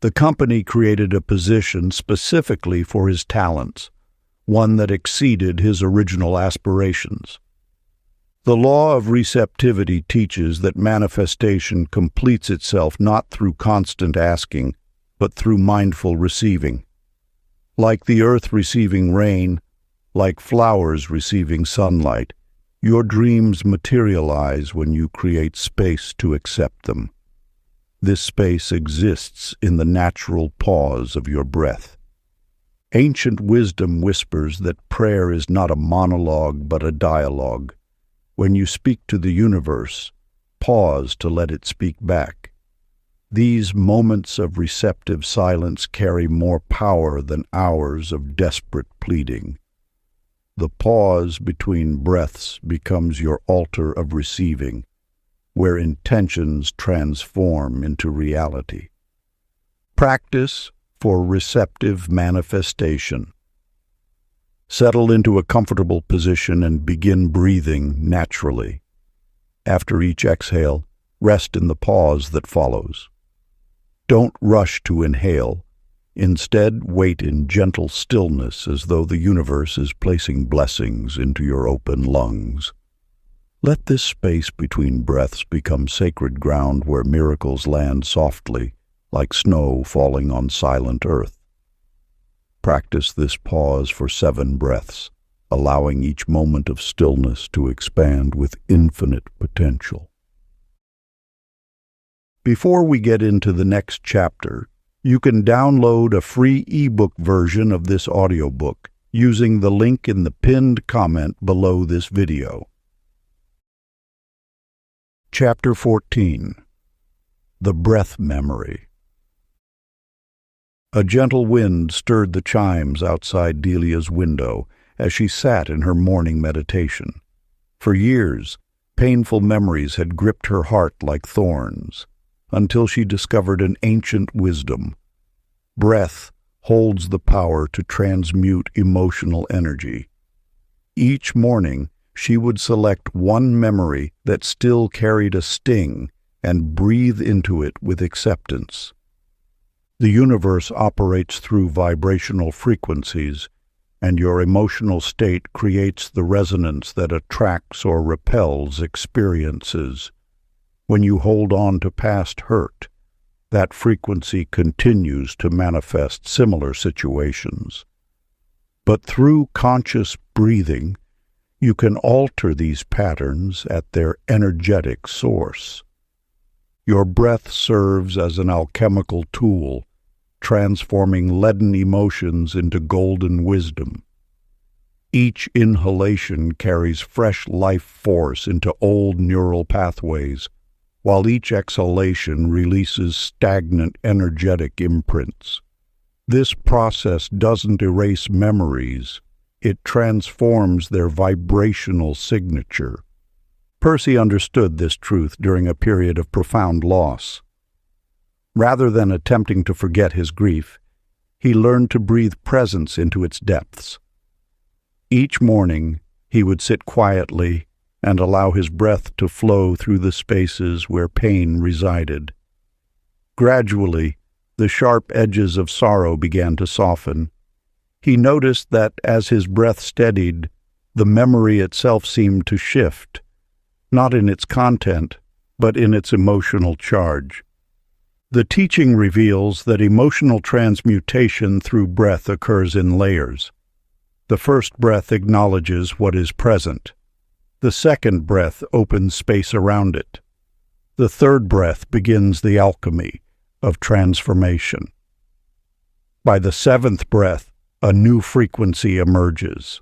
The company created a position specifically for his talents, one that exceeded his original aspirations. The law of receptivity teaches that manifestation completes itself not through constant asking, but through mindful receiving. Like the earth receiving rain, like flowers receiving sunlight, your dreams materialize when you create space to accept them. This space exists in the natural pause of your breath. Ancient wisdom whispers that prayer is not a monologue but a dialogue. When you speak to the universe, pause to let it speak back. These moments of receptive silence carry more power than hours of desperate pleading. The pause between breaths becomes your altar of receiving, where intentions transform into reality. Practice for receptive manifestation. Settle into a comfortable position and begin breathing naturally. After each exhale, rest in the pause that follows. Don't rush to inhale. Instead, wait in gentle stillness as though the universe is placing blessings into your open lungs. Let this space between breaths become sacred ground where miracles land softly, like snow falling on silent earth. Practice this pause for 7 breaths, allowing each moment of stillness to expand with infinite potential. Before we get into the next chapter, you can download a free ebook version of this audiobook using the link in the pinned comment below this video. Chapter 14. The Breath Memory. A gentle wind stirred the chimes outside Delia's window as she sat in her morning meditation. For years, painful memories had gripped her heart like thorns, until she discovered an ancient wisdom. Breath holds the power to transmute emotional energy. Each morning, she would select one memory that still carried a sting and breathe into it with acceptance. The universe operates through vibrational frequencies, and your emotional state creates the resonance that attracts or repels experiences. When you hold on to past hurt, that frequency continues to manifest similar situations. But through conscious breathing, you can alter these patterns at their energetic source. Your breath serves as an alchemical tool, transforming leaden emotions into golden wisdom. Each inhalation carries fresh life force into old neural pathways, while each exhalation releases stagnant energetic imprints. This process doesn't erase memories, it transforms their vibrational signature. Percy understood this truth during a period of profound loss. Rather than attempting to forget his grief, he learned to breathe presence into its depths. Each morning, he would sit quietly and allow his breath to flow through the spaces where pain resided. Gradually, the sharp edges of sorrow began to soften. He noticed that as his breath steadied, the memory itself seemed to shift, not in its content, but in its emotional charge. The teaching reveals that emotional transmutation through breath occurs in layers. The first breath acknowledges what is present. The second breath opens space around it. The third breath begins the alchemy of transformation. By the 7th breath, a new frequency emerges.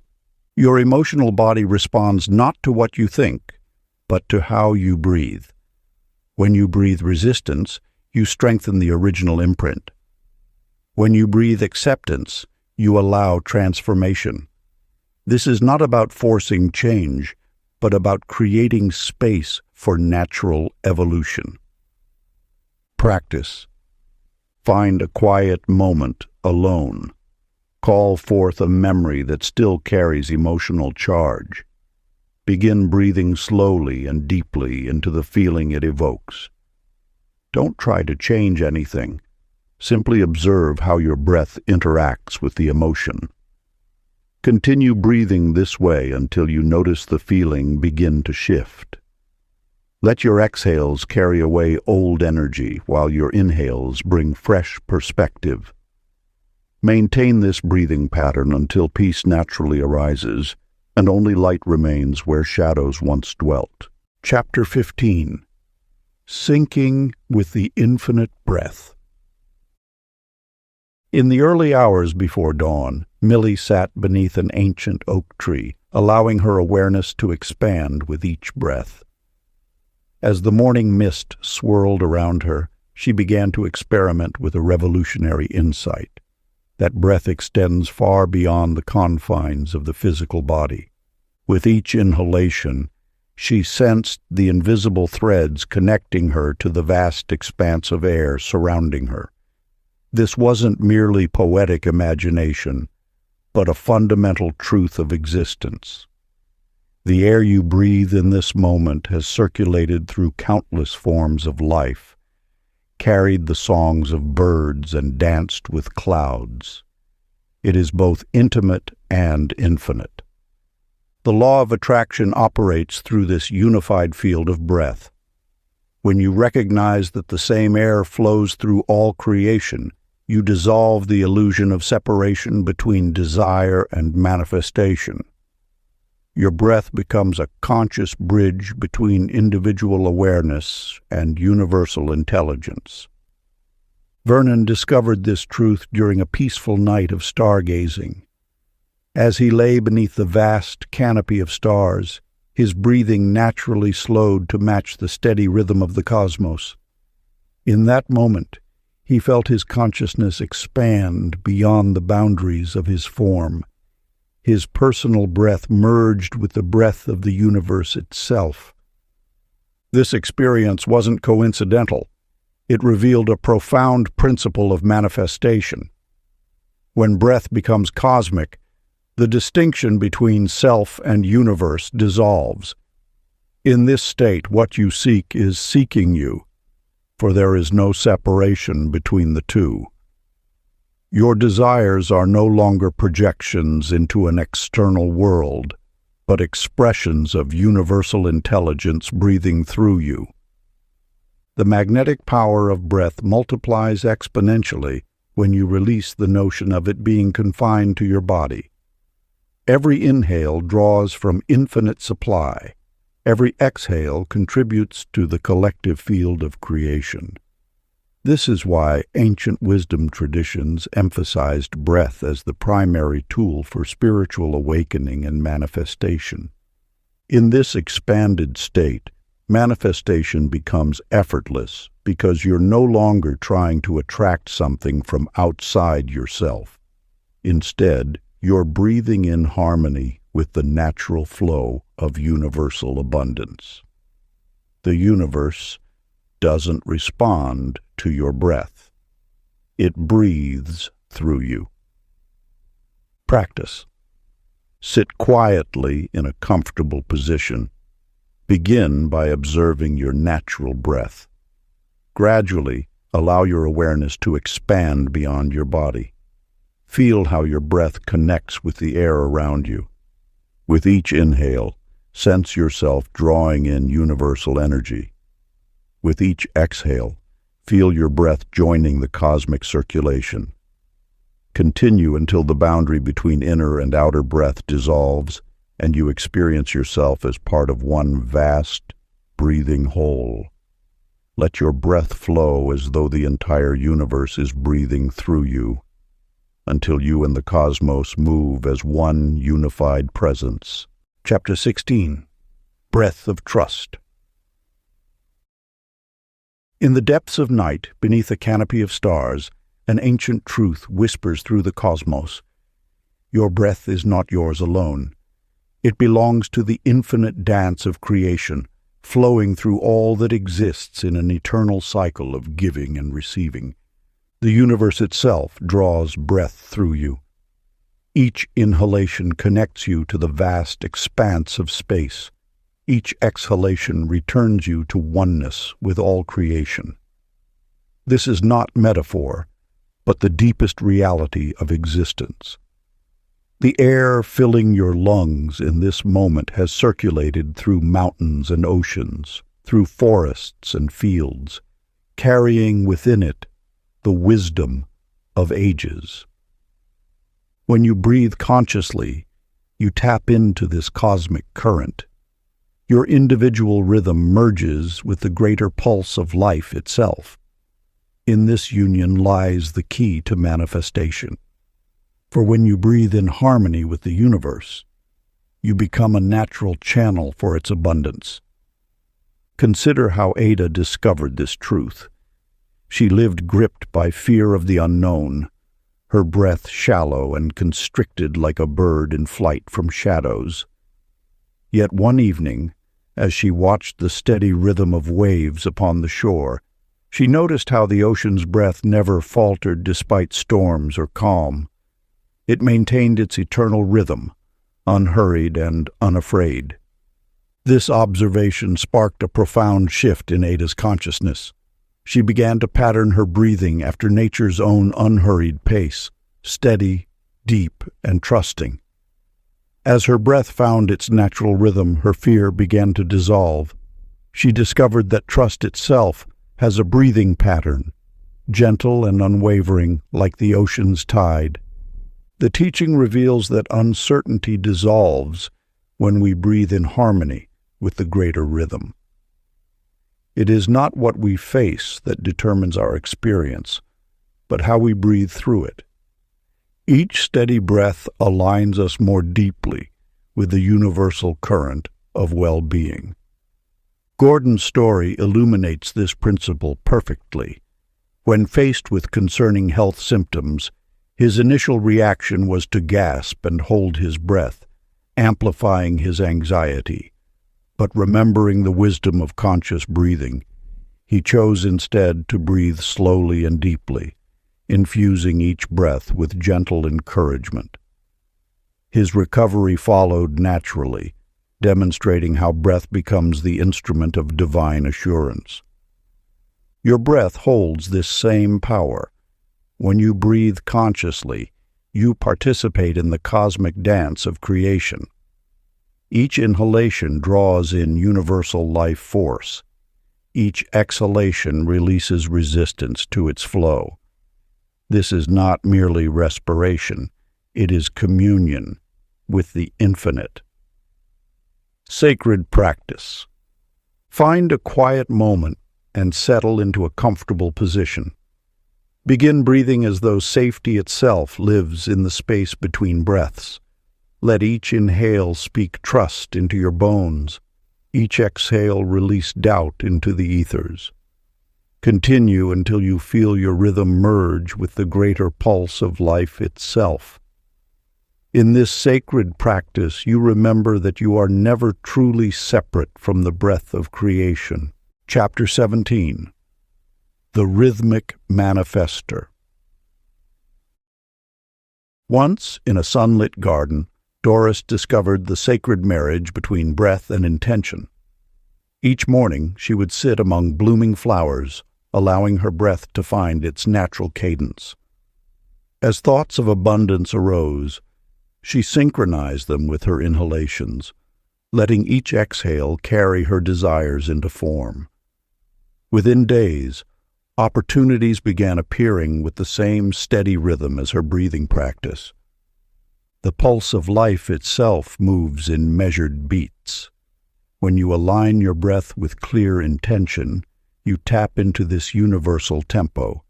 Your emotional body responds not to what you think, but to how you breathe. When you breathe resistance, you strengthen the original imprint. When you breathe acceptance, you allow transformation. This is not about forcing change, but about creating space for natural evolution. Practice. Find a quiet moment alone. Call forth a memory that still carries emotional charge. Begin breathing slowly and deeply into the feeling it evokes. Don't try to change anything. Simply observe how your breath interacts with the emotion. Continue breathing this way until you notice the feeling begin to shift. Let your exhales carry away old energy while your inhales bring fresh perspective. Maintain this breathing pattern until peace naturally arises and only light remains where shadows once dwelt. Chapter 15. Sinking with the infinite breath. In the early hours before dawn, Millie sat beneath an ancient oak tree, allowing her awareness to expand with each breath. As the morning mist swirled around her, she began to experiment with a revolutionary insight. That breath extends far beyond the confines of the physical body. With each inhalation, she sensed the invisible threads connecting her to the vast expanse of air surrounding her. This wasn't merely poetic imagination, but a fundamental truth of existence. The air you breathe in this moment has circulated through countless forms of life, carried the songs of birds and danced with clouds. It is both intimate and infinite. The law of attraction operates through this unified field of breath. When you recognize that the same air flows through all creation, you dissolve the illusion of separation between desire and manifestation. Your breath becomes a conscious bridge between individual awareness and universal intelligence. Vernon discovered this truth during a peaceful night of stargazing. As he lay beneath the vast canopy of stars, his breathing naturally slowed to match the steady rhythm of the cosmos. In that moment, he felt his consciousness expand beyond the boundaries of his form. His personal breath merged with the breath of the universe itself. This experience wasn't coincidental. It revealed a profound principle of manifestation. When breath becomes cosmic, the distinction between self and universe dissolves. In this state, what you seek is seeking you, for there is no separation between the two. Your desires are no longer projections into an external world, but expressions of universal intelligence breathing through you. The magnetic power of breath multiplies exponentially when you release the notion of it being confined to your body. Every inhale draws from infinite supply. Every exhale contributes to the collective field of creation. This is why ancient wisdom traditions emphasized breath as the primary tool for spiritual awakening and manifestation. In this expanded state, manifestation becomes effortless because you're no longer trying to attract something from outside yourself. Instead, you're breathing in harmony with the natural flow of universal abundance. The universe doesn't respond to your breath. It breathes through you. Practice. Sit quietly in a comfortable position. Begin by observing your natural breath. Gradually, allow your awareness to expand beyond your body. Feel how your breath connects with the air around you. With each inhale, sense yourself drawing in universal energy. With each exhale, feel your breath joining the cosmic circulation. Continue until the boundary between inner and outer breath dissolves and you experience yourself as part of one vast, breathing whole. Let your breath flow as though the entire universe is breathing through you, until you and the cosmos move as one unified presence. Chapter 16. Breath of Trust. In the depths of night, beneath a canopy of stars, an ancient truth whispers through the cosmos. Your breath is not yours alone. It belongs to the infinite dance of creation, flowing through all that exists in an eternal cycle of giving and receiving. The universe itself draws breath through you. Each inhalation connects you to the vast expanse of space. Each exhalation returns you to oneness with all creation. This is not metaphor, but the deepest reality of existence. The air filling your lungs in this moment has circulated through mountains and oceans, through forests and fields, carrying within it the wisdom of ages. When you breathe consciously, you tap into this cosmic current. Your individual rhythm merges with the greater pulse of life itself. In this union lies the key to manifestation. For when you breathe in harmony with the universe, you become a natural channel for its abundance. Consider how Ada discovered this truth. She lived gripped by fear of the unknown, her breath shallow and constricted like a bird in flight from shadows. Yet one evening, as she watched the steady rhythm of waves upon the shore, she noticed how the ocean's breath never faltered despite storms or calm. It maintained its eternal rhythm, unhurried and unafraid. This observation sparked a profound shift in Ada's consciousness. She began to pattern her breathing after nature's own unhurried pace, steady, deep, and trusting. As her breath found its natural rhythm, her fear began to dissolve. She discovered that trust itself has a breathing pattern, gentle and unwavering like the ocean's tide. The teaching reveals that uncertainty dissolves when we breathe in harmony with the greater rhythm. It is not what we face that determines our experience, but how we breathe through it. Each steady breath aligns us more deeply with the universal current of well-being. Gordon's story illuminates this principle perfectly. When faced with concerning health symptoms, his initial reaction was to gasp and hold his breath, amplifying his anxiety. But remembering the wisdom of conscious breathing, he chose instead to breathe slowly and deeply, infusing each breath with gentle encouragement. His recovery followed naturally, demonstrating how breath becomes the instrument of divine assurance. Your breath holds this same power. When you breathe consciously, you participate in the cosmic dance of creation. Each inhalation draws in universal life force. Each exhalation releases resistance to its flow. This is not merely respiration, it is communion with the infinite. Sacred practice. Find a quiet moment and settle into a comfortable position. Begin breathing as though safety itself lives in the space between breaths. Let each inhale speak trust into your bones. Each exhale release doubt into the ethers. Continue until you feel your rhythm merge with the greater pulse of life itself. In this sacred practice, you remember that you are never truly separate from the breath of creation. Chapter 17. The Rhythmic Manifester. Once, in a sunlit garden, Doris discovered the sacred marriage between breath and intention. Each morning she would sit among blooming flowers, allowing her breath to find its natural cadence. As thoughts of abundance arose, she synchronized them with her inhalations, letting each exhale carry her desires into form. Within days, opportunities began appearing with the same steady rhythm as her breathing practice. The pulse of life itself moves in measured beats. When you align your breath with clear intention, you tap into this universal tempo.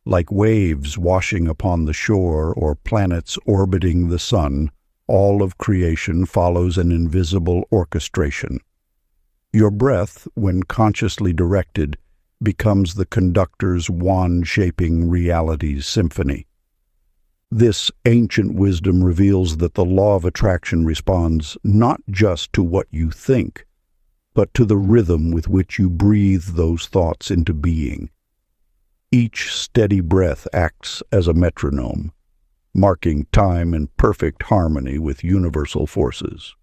Like waves washing upon the shore or planets orbiting the sun, all of creation follows an invisible orchestration. Your breath, when consciously directed, becomes the conductor's wand-shaping reality's symphony. This ancient wisdom reveals that the law of attraction responds not just to what you think, but to the rhythm with which you breathe those thoughts into being. Each steady breath acts as a metronome, marking time in perfect harmony with universal forces.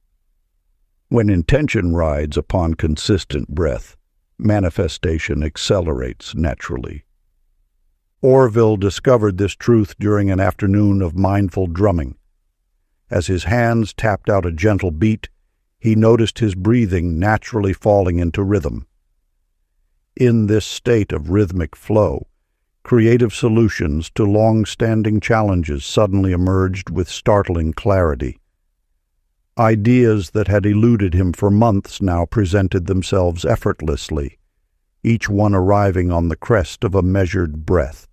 When intention rides upon consistent breath, manifestation accelerates naturally. Orville discovered this truth during an afternoon of mindful drumming. As his hands tapped out a gentle beat, he noticed his breathing naturally falling into rhythm. In this state of rhythmic flow, creative solutions to long-standing challenges suddenly emerged with startling clarity. Ideas that had eluded him for months now presented themselves effortlessly, each one arriving on the crest of a measured breath.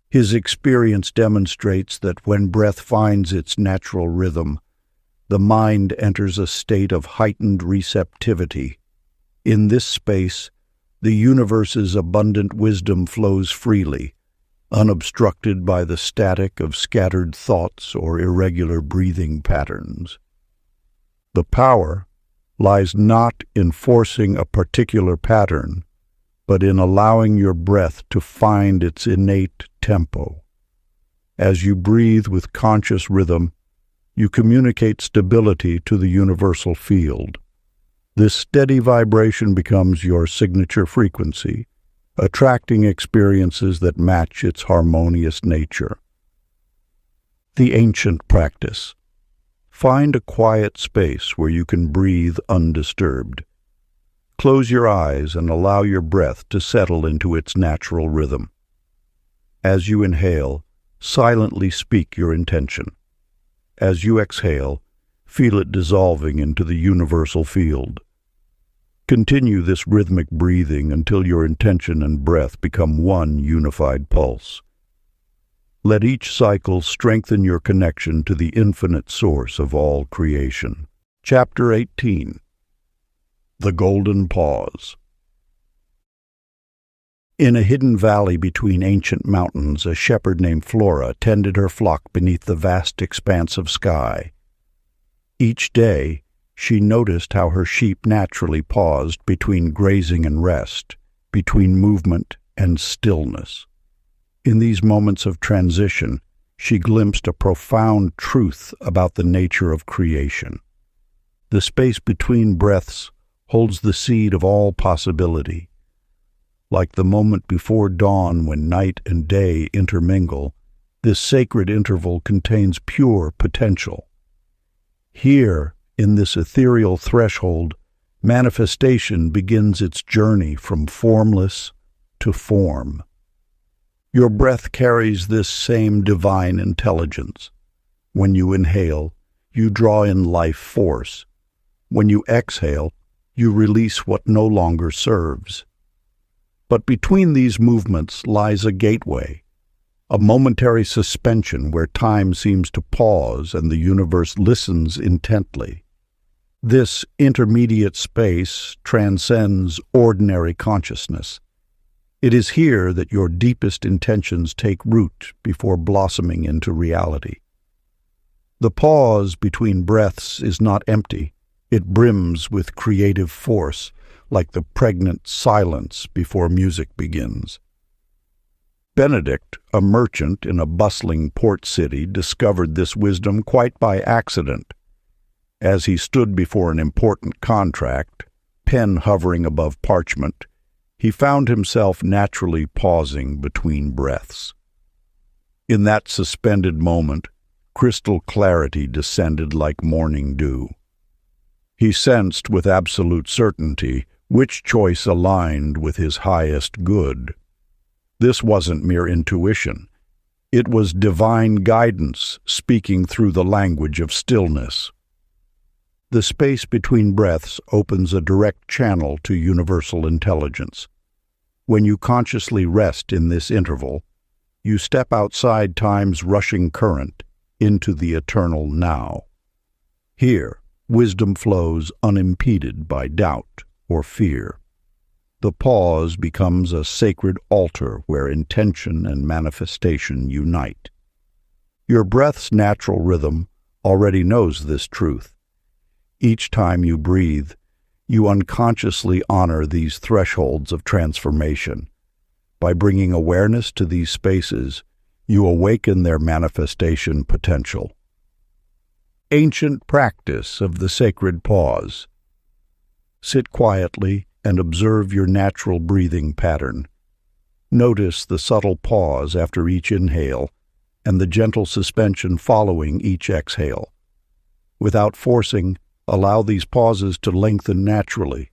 His experience demonstrates that when breath finds its natural rhythm, the mind enters a state of heightened receptivity. In this space, the universe's abundant wisdom flows freely, unobstructed by the static of scattered thoughts or irregular breathing patterns. The power lies not in forcing a particular pattern, but in allowing your breath to find its innate tempo. As you breathe with conscious rhythm, you communicate stability to the universal field. This steady vibration becomes your signature frequency, attracting experiences that match its harmonious nature. The ancient practice. Find a quiet space where you can breathe undisturbed. Close your eyes and allow your breath to settle into its natural rhythm. As you inhale, silently speak your intention. As you exhale, feel it dissolving into the universal field. Continue this rhythmic breathing until your intention and breath become one unified pulse. Let each cycle strengthen your connection to the infinite source of all creation. Chapter 18. The Golden Pause. In a hidden valley between ancient mountains, a shepherd named Flora tended her flock beneath the vast expanse of sky. Each day, she noticed how her sheep naturally paused between grazing and rest, between movement and stillness. In these moments of transition, she glimpsed a profound truth about the nature of creation. The space between breaths holds the seed of all possibility. Like the moment before dawn when night and day intermingle, this sacred interval contains pure potential. Here, in this ethereal threshold, manifestation begins its journey from formless to form. Your breath carries this same divine intelligence. When you inhale, you draw in life force. When you exhale, you release what no longer serves. But between these movements lies a gateway, a momentary suspension where time seems to pause and the universe listens intently. This intermediate space transcends ordinary consciousness. It is here that your deepest intentions take root before blossoming into reality. The pause between breaths is not empty. It brims with creative force, like the pregnant silence before music begins. Benedict, a merchant in a bustling port city, discovered this wisdom quite by accident. As he stood before an important contract, pen hovering above parchment, he found himself naturally pausing between breaths. In that suspended moment, crystal clarity descended like morning dew. He sensed with absolute certainty which choice aligned with his highest good. This wasn't mere intuition. It was divine guidance speaking through the language of stillness. The space between breaths opens a direct channel to universal intelligence. When you consciously rest in this interval, you step outside time's rushing current into the eternal now. Here, wisdom flows unimpeded by doubt or fear. The pause becomes a sacred altar where intention and manifestation unite. Your breath's natural rhythm already knows this truth. Each time you breathe, you unconsciously honor these thresholds of transformation. By bringing awareness to these spaces, you awaken their manifestation potential. Ancient practice of the sacred pause. Sit quietly and observe your natural breathing pattern. Notice the subtle pause after each inhale and the gentle suspension following each exhale. Without forcing, allow these pauses to lengthen naturally.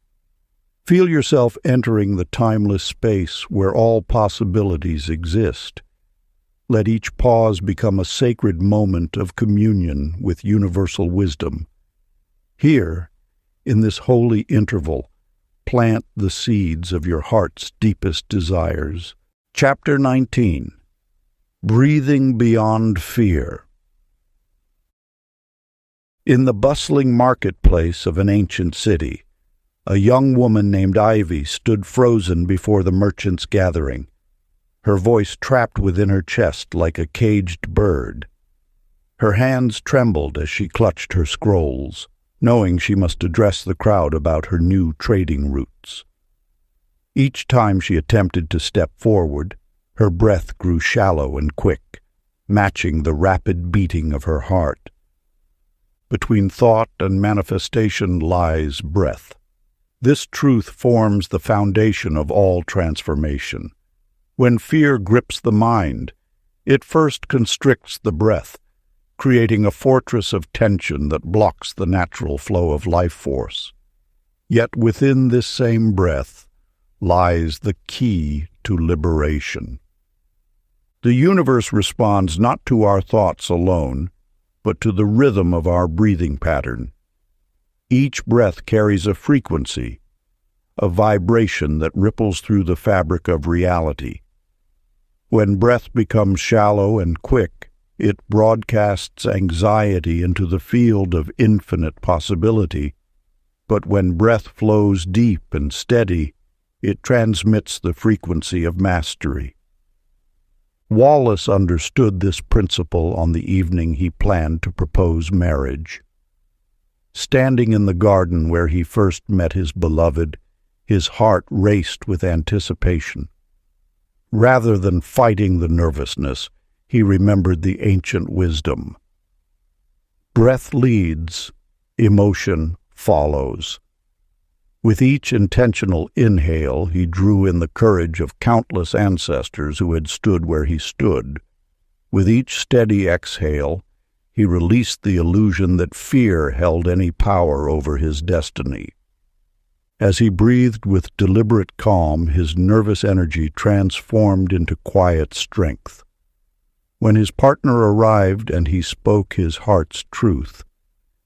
Feel yourself entering the timeless space where all possibilities exist. Let each pause become a sacred moment of communion with universal wisdom, Here, in this holy interval, plant the seeds of your heart's deepest desires. Chapter 19. Breathing Beyond Fear. In the bustling marketplace of an ancient city, a young woman named Ivy stood frozen before the merchants' gathering, her voice trapped within her chest like a caged bird. Her hands trembled as she clutched her scrolls, knowing she must address the crowd about her new trading routes. Each time she attempted to step forward, her breath grew shallow and quick, matching the rapid beating of her heart. Between thought and manifestation lies breath. This truth forms the foundation of all transformation. When fear grips the mind, it first constricts the breath, creating a fortress of tension that blocks the natural flow of life force. Yet within this same breath lies the key to liberation. The universe responds not to our thoughts alone, but to the rhythm of our breathing pattern. Each breath carries a frequency, a vibration that ripples through the fabric of reality. When breath becomes shallow and quick, it broadcasts anxiety into the field of infinite possibility. But when breath flows deep and steady, it transmits the frequency of mastery. Wallace understood this principle on the evening he planned to propose marriage. Standing in the garden where he first met his beloved, his heart raced with anticipation. Rather than fighting the nervousness, he remembered the ancient wisdom. Breath leads, emotion follows. With each intentional inhale, he drew in the courage of countless ancestors who had stood where he stood. With each steady exhale, he released the illusion that fear held any power over his destiny. As he breathed with deliberate calm, his nervous energy transformed into quiet strength. When his partner arrived and he spoke his heart's truth,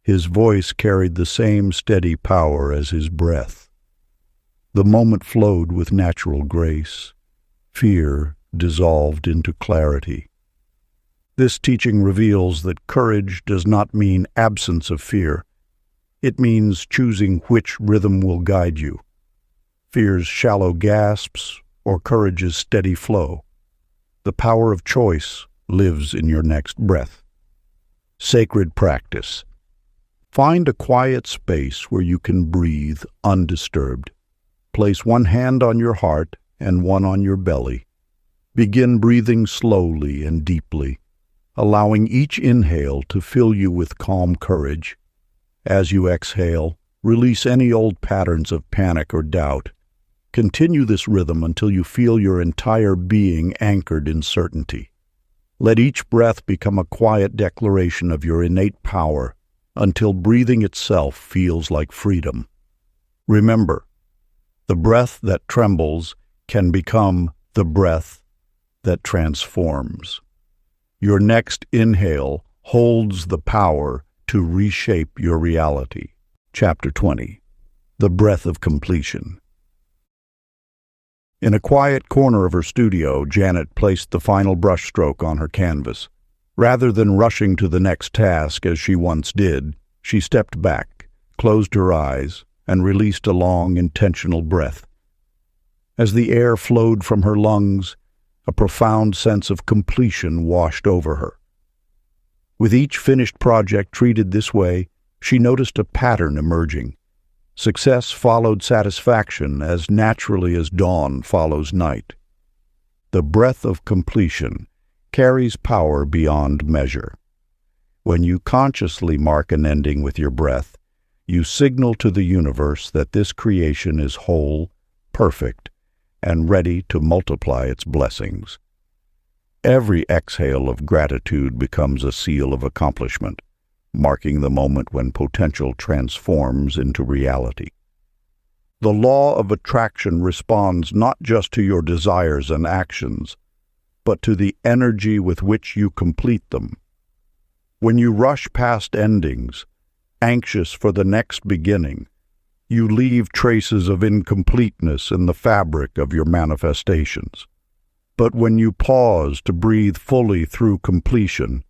his voice carried the same steady power as his breath. The moment flowed with natural grace. Fear dissolved into clarity. This teaching reveals that courage does not mean absence of fear. It means choosing which rhythm will guide you, fear's shallow gasps or courage's steady flow. The power of choice lives in your next breath. Sacred practice. Find a quiet space where you can breathe undisturbed. Place one hand on your heart and one on your belly. Begin breathing slowly and deeply, allowing each inhale to fill you with calm courage. As you exhale, release any old patterns of panic or doubt. Continue this rhythm until you feel your entire being anchored in certainty. Let each breath become a quiet declaration of your innate power until breathing itself feels like freedom. Remember, the breath that trembles can become the breath that transforms. Your next inhale holds the power to reshape your reality. Chapter 20. The Breath of Completion. In a quiet corner of her studio, Janet placed the final brushstroke on her canvas. Rather than rushing to the next task as she once did, she stepped back, closed her eyes, and released a long, intentional breath. As the air flowed from her lungs, a profound sense of completion washed over her. With each finished project treated this way, she noticed a pattern emerging. Success followed satisfaction as naturally as dawn follows night. The breath of completion carries power beyond measure. When you consciously mark an ending with your breath, you signal to the universe that this creation is whole, perfect, and ready to multiply its blessings. Every exhale of gratitude becomes a seal of accomplishment, marking the moment when potential transforms into reality. The law of attraction responds not just to your desires and actions, but to the energy with which you complete them. When you rush past endings, anxious for the next beginning, you leave traces of incompleteness in the fabric of your manifestations. But when you pause to breathe fully through completion,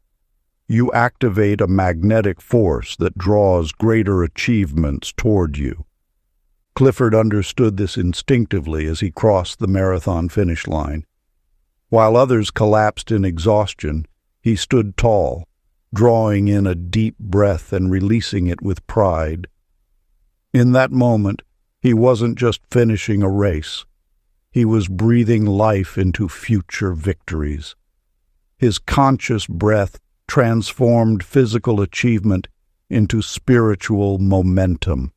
you activate a magnetic force that draws greater achievements toward you. Clifford understood this instinctively as he crossed the marathon finish line. While others collapsed in exhaustion, he stood tall, drawing in a deep breath and releasing it with pride. In that moment, he wasn't just finishing a race. He was breathing life into future victories. His conscious breath transformed physical achievement into spiritual momentum.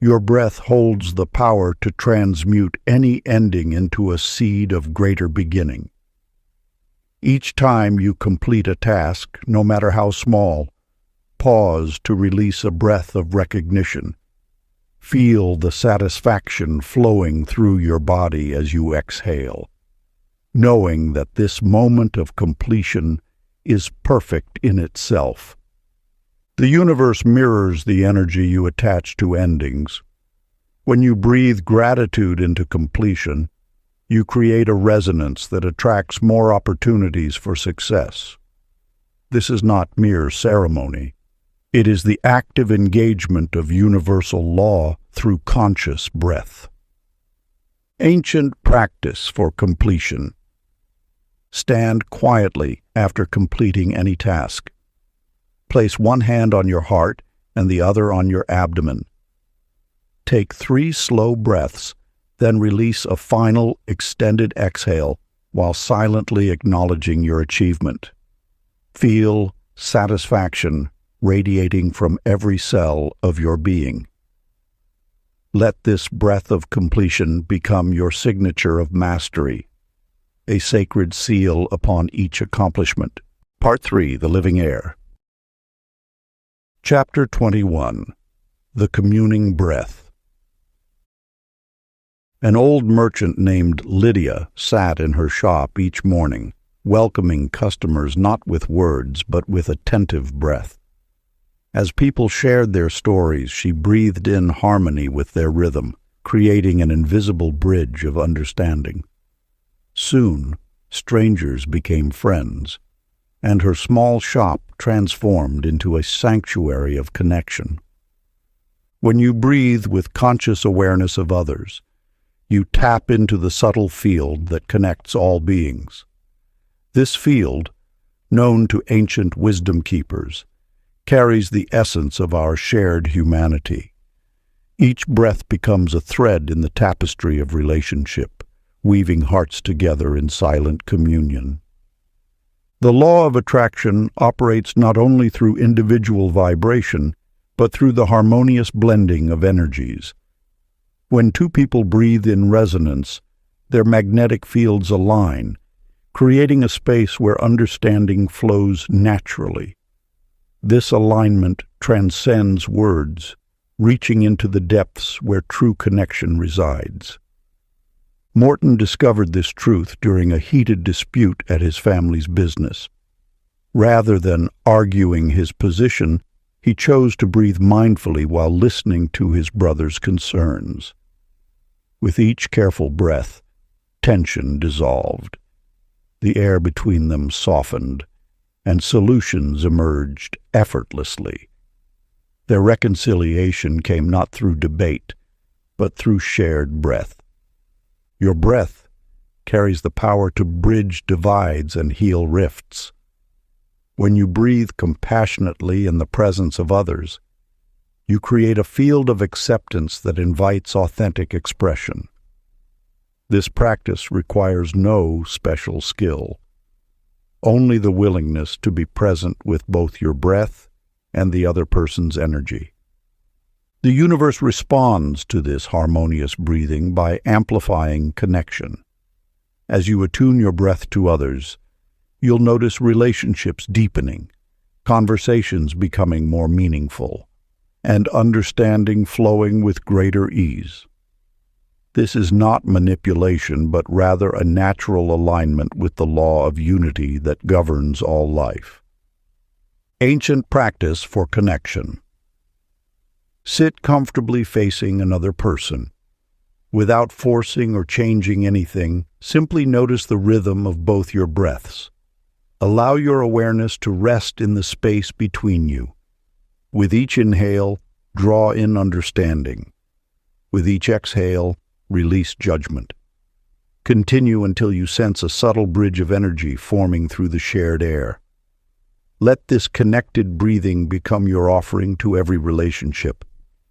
Your breath holds the power to transmute any ending into a seed of greater beginning. Each time you complete a task, no matter how small, pause to release a breath of recognition. Feel the satisfaction flowing through your body as you exhale, knowing that this moment of completion is perfect in itself. The universe mirrors the energy you attach to endings. When you breathe gratitude into completion, you create a resonance that attracts more opportunities for success. This is not mere ceremony. It is the active engagement of universal law through conscious breath. Ancient practice for completion. Stand quietly after completing any task. Place one hand on your heart and the other on your abdomen. Take 3 slow breaths, then release a final extended exhale while silently acknowledging your achievement. Feel satisfaction radiating from every cell of your being. Let this breath of completion become your signature of mastery, a sacred seal upon each accomplishment. Part 3, The Living Air. Chapter 21, The Communing Breath. An old merchant named Lydia sat in her shop each morning, welcoming customers not with words but with attentive breath. As people shared their stories, she breathed in harmony with their rhythm, creating an invisible bridge of understanding. Soon, strangers became friends, and her small shop transformed into a sanctuary of connection. When you breathe with conscious awareness of others, you tap into the subtle field that connects all beings. This field, known to ancient wisdom keepers, carries the essence of our shared humanity. Each breath becomes a thread in the tapestry of relationship, weaving hearts together in silent communion. The law of attraction operates not only through individual vibration, but through the harmonious blending of energies. When two people breathe in resonance, their magnetic fields align, creating a space where understanding flows naturally. This alignment transcends words, reaching into the depths where true connection resides. Morton discovered this truth during a heated dispute at his family's business. Rather than arguing his position, he chose to breathe mindfully while listening to his brother's concerns. With each careful breath, tension dissolved. The air between them softened, and solutions emerged effortlessly. Their reconciliation came not through debate, but through shared breath. Your breath carries the power to bridge divides and heal rifts. When you breathe compassionately in the presence of others, you create a field of acceptance that invites authentic expression. This practice requires no special skill, only the willingness to be present with both your breath and the other person's energy. The universe responds to this harmonious breathing by amplifying connection. As you attune your breath to others, you'll notice relationships deepening, conversations becoming more meaningful, and understanding flowing with greater ease. This is not manipulation, but rather a natural alignment with the law of unity that governs all life. Ancient practice for connection. Sit comfortably facing another person. Without forcing or changing anything, simply notice the rhythm of both your breaths. Allow your awareness to rest in the space between you. With each inhale, draw in understanding. With each exhale, release judgment. Continue until you sense a subtle bridge of energy forming through the shared air. Let this connected breathing become your offering to every relationship,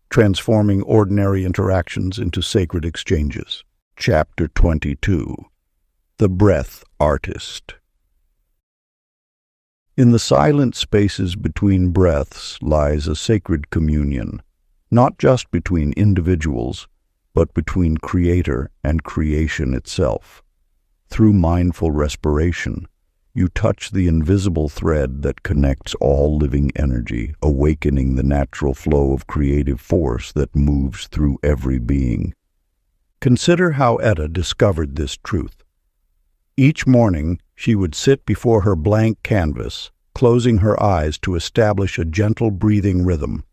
transforming ordinary interactions into sacred exchanges. Chapter 22. The Breath Artist. In the silent spaces between breaths lies a sacred communion, not just between individuals, but between Creator and creation itself. Through mindful respiration, you touch the invisible thread that connects all living energy, awakening the natural flow of creative force that moves through every being. Consider how Etta discovered this truth. Each morning, she would sit before her blank canvas, closing her eyes to establish a gentle breathing rhythm.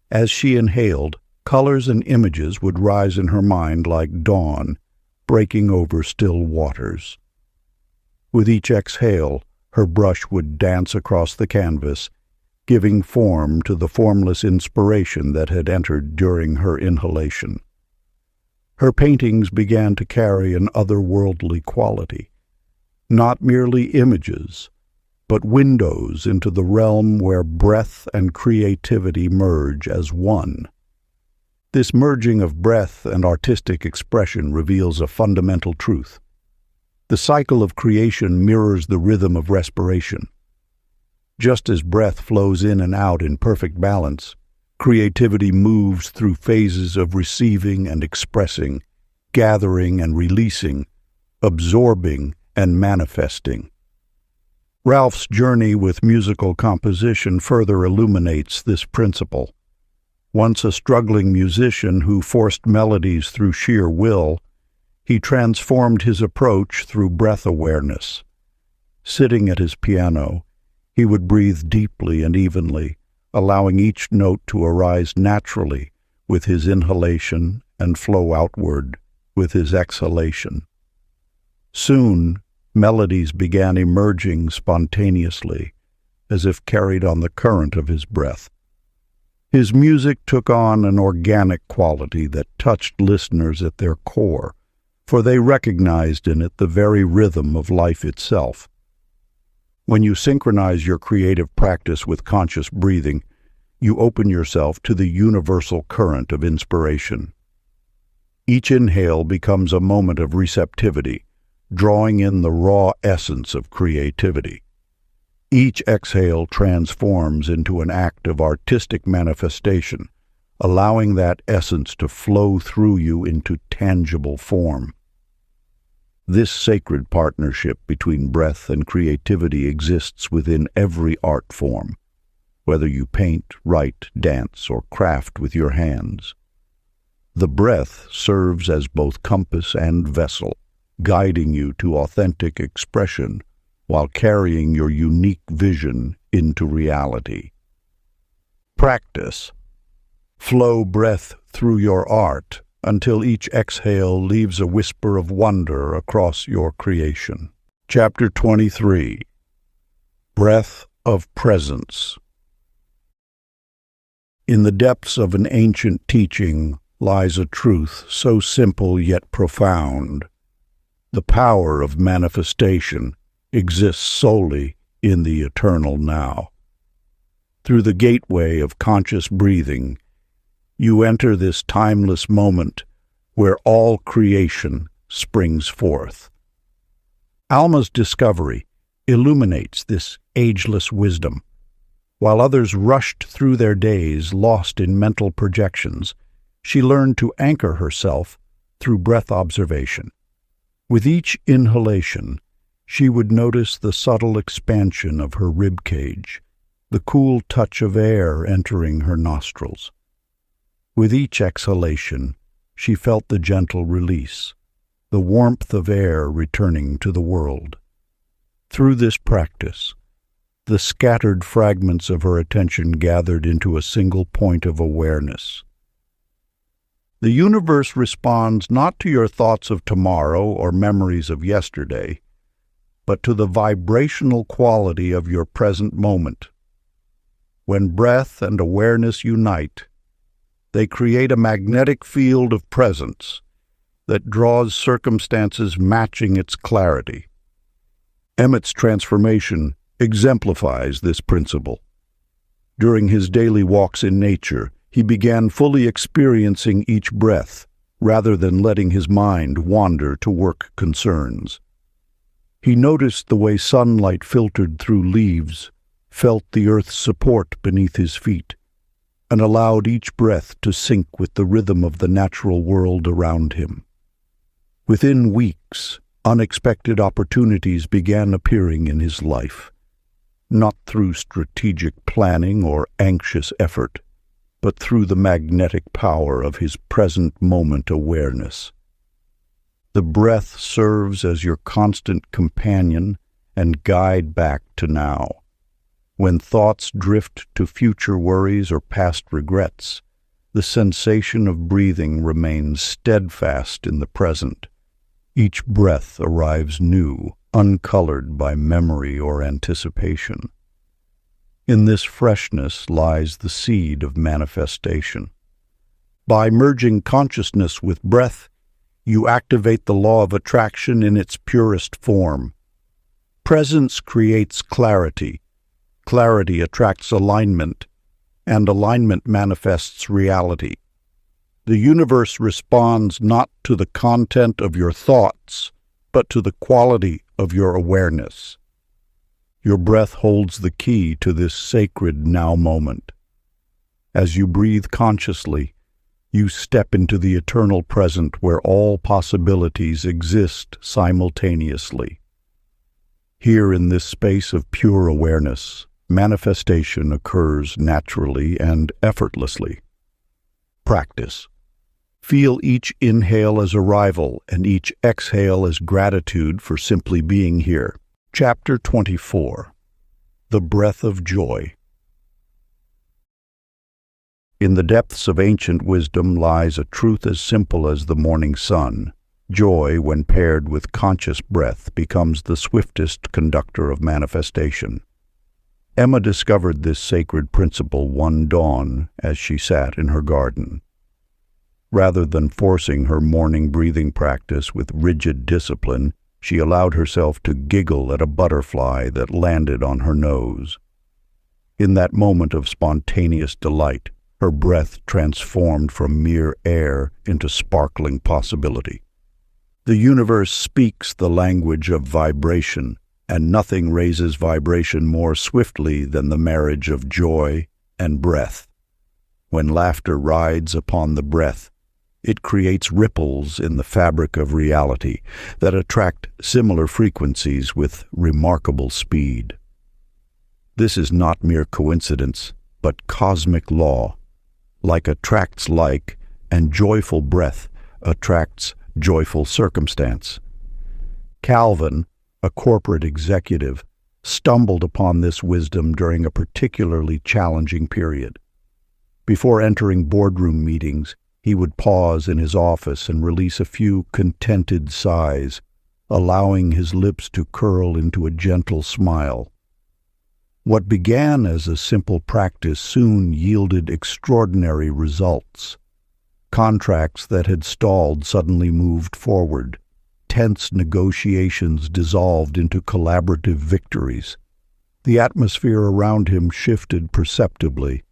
As she inhaled, colors and images would rise in her mind like dawn, breaking over still waters. With each exhale, her brush would dance across the canvas, giving form to the formless inspiration that had entered during her inhalation. Her paintings began to carry an otherworldly quality, not merely images, but windows into the realm where breath and creativity merge as one. This merging of breath and artistic expression reveals a fundamental truth. The cycle of creation mirrors the rhythm of respiration. Just as breath flows in and out in perfect balance, creativity moves through phases of receiving and expressing, gathering and releasing, absorbing and manifesting. Ralph's journey with musical composition further illuminates this principle. Once a struggling musician who forced melodies through sheer will, he transformed his approach through breath awareness. Sitting at his piano, he would breathe deeply and evenly, allowing each note to arise naturally with his inhalation and flow outward with his exhalation. Soon, melodies began emerging spontaneously, as if carried on the current of his breath. His music took on an organic quality that touched listeners at their core, for they recognized in it the very rhythm of life itself. When you synchronize your creative practice with conscious breathing, you open yourself to the universal current of inspiration. Each inhale becomes a moment of receptivity, drawing in the raw essence of creativity. Each exhale transforms into an act of artistic manifestation, allowing that essence to flow through you into tangible form. This sacred partnership between breath and creativity exists within every art form, whether you paint, write, dance, or craft with your hands. The breath serves as both compass and vessel, guiding you to authentic expression while carrying your unique vision into reality. Practice. Flow breath through your art until each exhale leaves a whisper of wonder across your creation. Chapter 23. Breath of Presence. In the depths of an ancient teaching lies a truth so simple yet profound. The power of manifestation exists solely in the eternal now. Through the gateway of conscious breathing, you enter this timeless moment where all creation springs forth. Alma's discovery illuminates this ageless wisdom. While others rushed through their days lost in mental projections, she learned to anchor herself through breath observation. With each inhalation, she would notice the subtle expansion of her rib cage, the cool touch of air entering her nostrils. With each exhalation, she felt the gentle release, the warmth of air returning to the world. Through this practice, the scattered fragments of her attention gathered into a single point of awareness. The universe responds not to your thoughts of tomorrow or memories of yesterday, but to the vibrational quality of your present moment. When breath and awareness unite, they create a magnetic field of presence that draws circumstances matching its clarity. Emmett's transformation exemplifies this principle. During his daily walks in nature, he began fully experiencing each breath, rather than letting his mind wander to work concerns. He noticed the way sunlight filtered through leaves, felt the earth's support beneath his feet, and allowed each breath to sync with the rhythm of the natural world around him. Within weeks, unexpected opportunities began appearing in his life, not through strategic planning or anxious effort, but through the magnetic power of his present moment awareness. The breath serves as your constant companion and guide back to now. When thoughts drift to future worries or past regrets, the sensation of breathing remains steadfast in the present. Each breath arrives new, uncolored by memory or anticipation. In this freshness lies the seed of manifestation. By merging consciousness with breath, you activate the law of attraction in its purest form. Presence creates clarity, clarity attracts alignment, and alignment manifests reality. The universe responds not to the content of your thoughts, but to the quality of your awareness. Your breath holds the key to this sacred now moment. As you breathe consciously, you step into the eternal present where all possibilities exist simultaneously. Here in this space of pure awareness, manifestation occurs naturally and effortlessly. Practice. Feel each inhale as arrival and each exhale as gratitude for simply being here. Chapter 24. The Breath of Joy. In the depths of ancient wisdom lies a truth as simple as the morning sun. Joy, when paired with conscious breath, becomes the swiftest conductor of manifestation. Emma discovered this sacred principle one dawn as she sat in her garden. Rather than forcing her morning breathing practice with rigid discipline, she allowed herself to giggle at a butterfly that landed on her nose. In that moment of spontaneous delight, her breath transformed from mere air into sparkling possibility. The universe speaks the language of vibration, and nothing raises vibration more swiftly than the marriage of joy and breath. When laughter rides upon the breath, it creates ripples in the fabric of reality that attract similar frequencies with remarkable speed. This is not mere coincidence, but cosmic law. Like attracts like, and joyful breath attracts joyful circumstance. Calvin, a corporate executive, stumbled upon this wisdom during a particularly challenging period. Before entering boardroom meetings, he would pause in his office and release a few contented sighs, allowing his lips to curl into a gentle smile. What began as a simple practice soon yielded extraordinary results. Contracts that had stalled suddenly moved forward. Tense negotiations dissolved into collaborative victories. The atmosphere around him shifted perceptibly,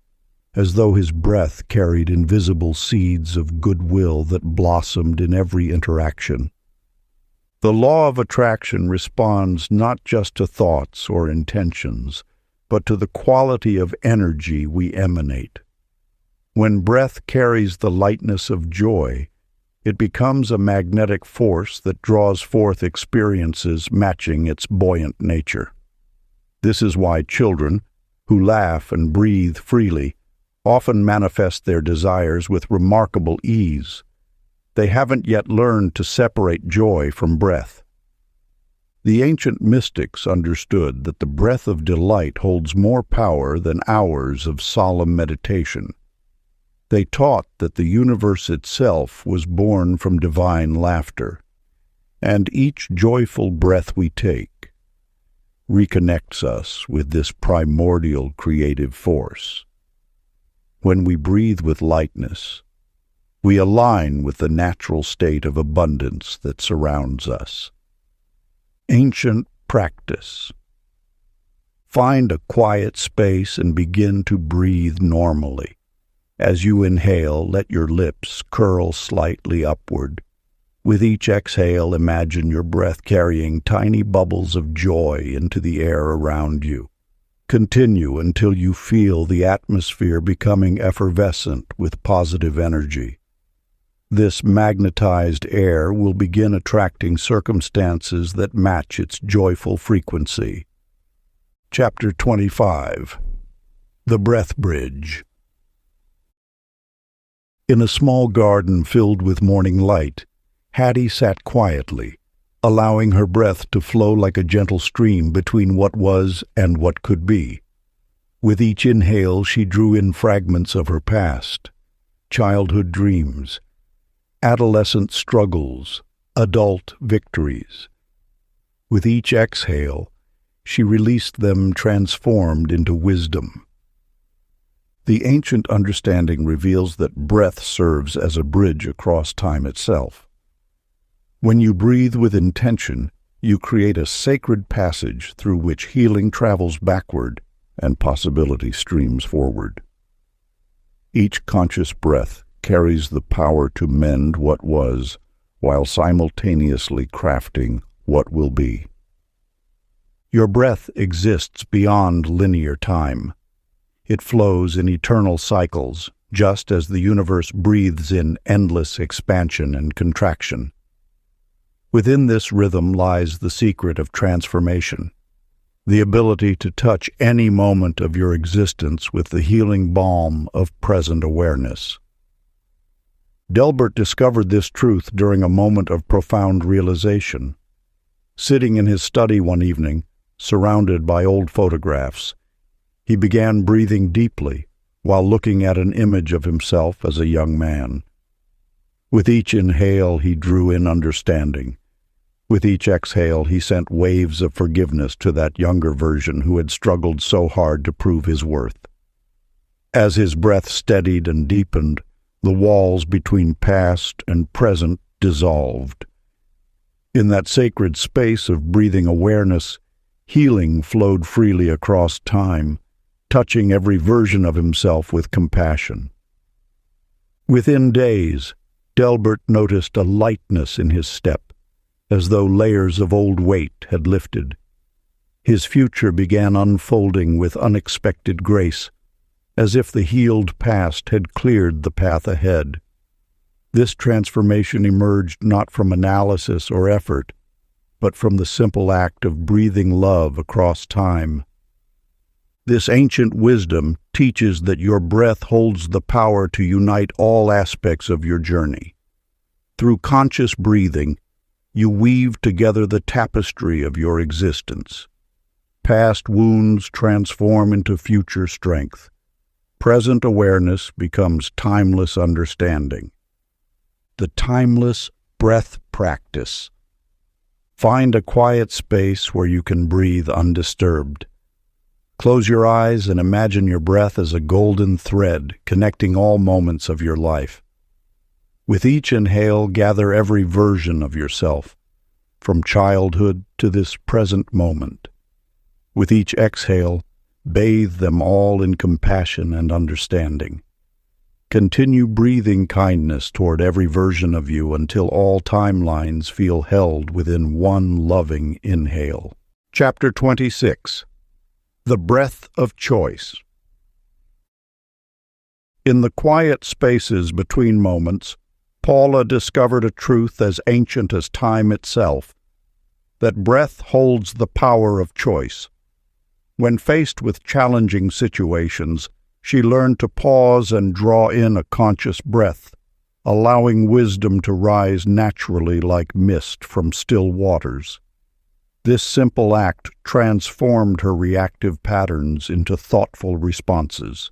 as though his breath carried invisible seeds of goodwill that blossomed in every interaction. The law of attraction responds not just to thoughts or intentions, but to the quality of energy we emanate. When breath carries the lightness of joy, it becomes a magnetic force that draws forth experiences matching its buoyant nature. This is why children, who laugh and breathe freely, often manifest their desires with remarkable ease. They haven't yet learned to separate joy from breath. The ancient mystics understood that the breath of delight holds more power than hours of solemn meditation. They taught that the universe itself was born from divine laughter, and each joyful breath we take reconnects us with this primordial creative force. When we breathe with lightness, we align with the natural state of abundance that surrounds us. Ancient practice. Find a quiet space and begin to breathe normally. As you inhale, let your lips curl slightly upward. With each exhale, imagine your breath carrying tiny bubbles of joy into the air around you. Continue until you feel the atmosphere becoming effervescent with positive energy. This magnetized air will begin attracting circumstances that match its joyful frequency. Chapter 25. The Breath Bridge. In a small garden filled with morning light, Hattie sat quietly, allowing her breath to flow like a gentle stream between what was and what could be. With each inhale, she drew in fragments of her past, childhood dreams, adolescent struggles, adult victories. With each exhale, she released them transformed into wisdom. The ancient understanding reveals that breath serves as a bridge across time itself. When you breathe with intention, you create a sacred passage through which healing travels backward and possibility streams forward. Each conscious breath carries the power to mend what was, while simultaneously crafting what will be. Your breath exists beyond linear time. It flows in eternal cycles, just as the universe breathes in endless expansion and contraction. Within this rhythm lies the secret of transformation, the ability to touch any moment of your existence with the healing balm of present awareness. Delbert discovered this truth during a moment of profound realization. Sitting in his study one evening, surrounded by old photographs, he began breathing deeply while looking at an image of himself as a young man. With each inhale, he drew in understanding. With each exhale, he sent waves of forgiveness to that younger version who had struggled so hard to prove his worth. As his breath steadied and deepened, the walls between past and present dissolved. In that sacred space of breathing awareness, healing flowed freely across time, touching every version of himself with compassion. Within days, Delbert noticed a lightness in his step, as though layers of old weight had lifted. His future began unfolding with unexpected grace, as if the healed past had cleared the path ahead. This transformation emerged not from analysis or effort, but from the simple act of breathing love across time. This ancient wisdom teaches that your breath holds the power to unite all aspects of your journey. Through conscious breathing, you weave together the tapestry of your existence. Past wounds transform into future strength. Present awareness becomes timeless understanding. The timeless breath practice. Find a quiet space where you can breathe undisturbed. Close your eyes and imagine your breath as a golden thread connecting all moments of your life. With each inhale, gather every version of yourself, from childhood to this present moment. With each exhale, bathe them all in compassion and understanding. Continue breathing kindness toward every version of you until all timelines feel held within one loving inhale. Chapter 26. The Breath of Choice. In the quiet spaces between moments, Paula discovered a truth as ancient as time itself, that breath holds the power of choice. When faced with challenging situations, she learned to pause and draw in a conscious breath, allowing wisdom to rise naturally like mist from still waters. This simple act transformed her reactive patterns into thoughtful responses,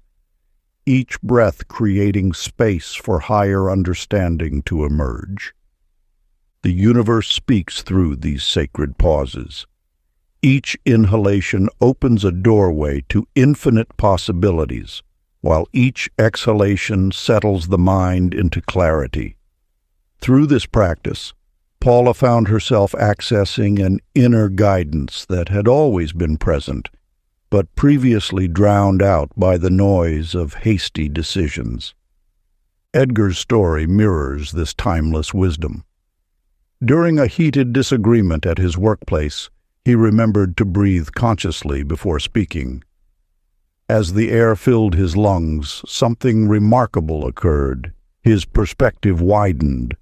each breath creating space for higher understanding to emerge. The universe speaks through these sacred pauses. Each inhalation opens a doorway to infinite possibilities, while each exhalation settles the mind into clarity. Through this practice, Paula found herself accessing an inner guidance that had always been present, but previously drowned out by the noise of hasty decisions. Edgar's story mirrors this timeless wisdom. During a heated disagreement at his workplace, he remembered to breathe consciously before speaking. As the air filled his lungs, something remarkable occurred. His perspective widened,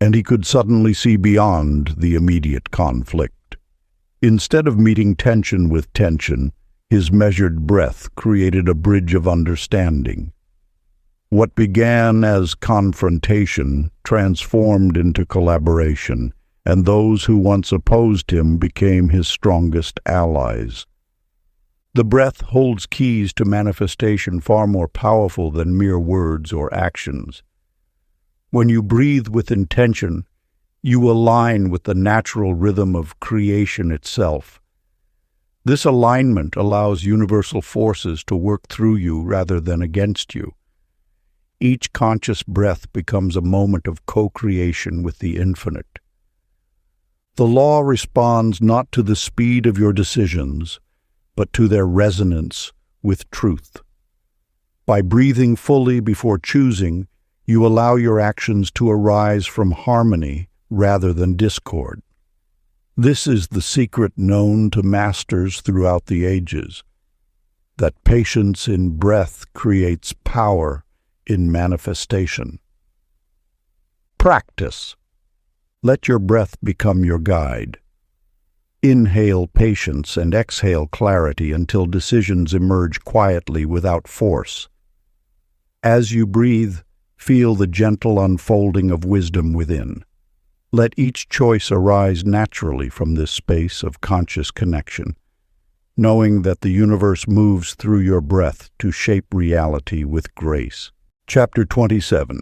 and he could suddenly see beyond the immediate conflict. Instead of meeting tension with tension, his measured breath created a bridge of understanding. What began as confrontation transformed into collaboration, and those who once opposed him became his strongest allies. The breath holds keys to manifestation far more powerful than mere words or actions. When you breathe with intention, you align with the natural rhythm of creation itself. This alignment allows universal forces to work through you rather than against you. Each conscious breath becomes a moment of co-creation with the infinite. The law responds not to the speed of your decisions, but to their resonance with truth. By breathing fully before choosing, you allow your actions to arise from harmony rather than discord. This is the secret known to masters throughout the ages, that patience in breath creates power in manifestation. Practice. Let your breath become your guide. Inhale patience and exhale clarity until decisions emerge quietly without force. As you breathe, feel the gentle unfolding of wisdom within. Let each choice arise naturally from this space of conscious connection, knowing that the universe moves through your breath to shape reality with grace. Chapter 27.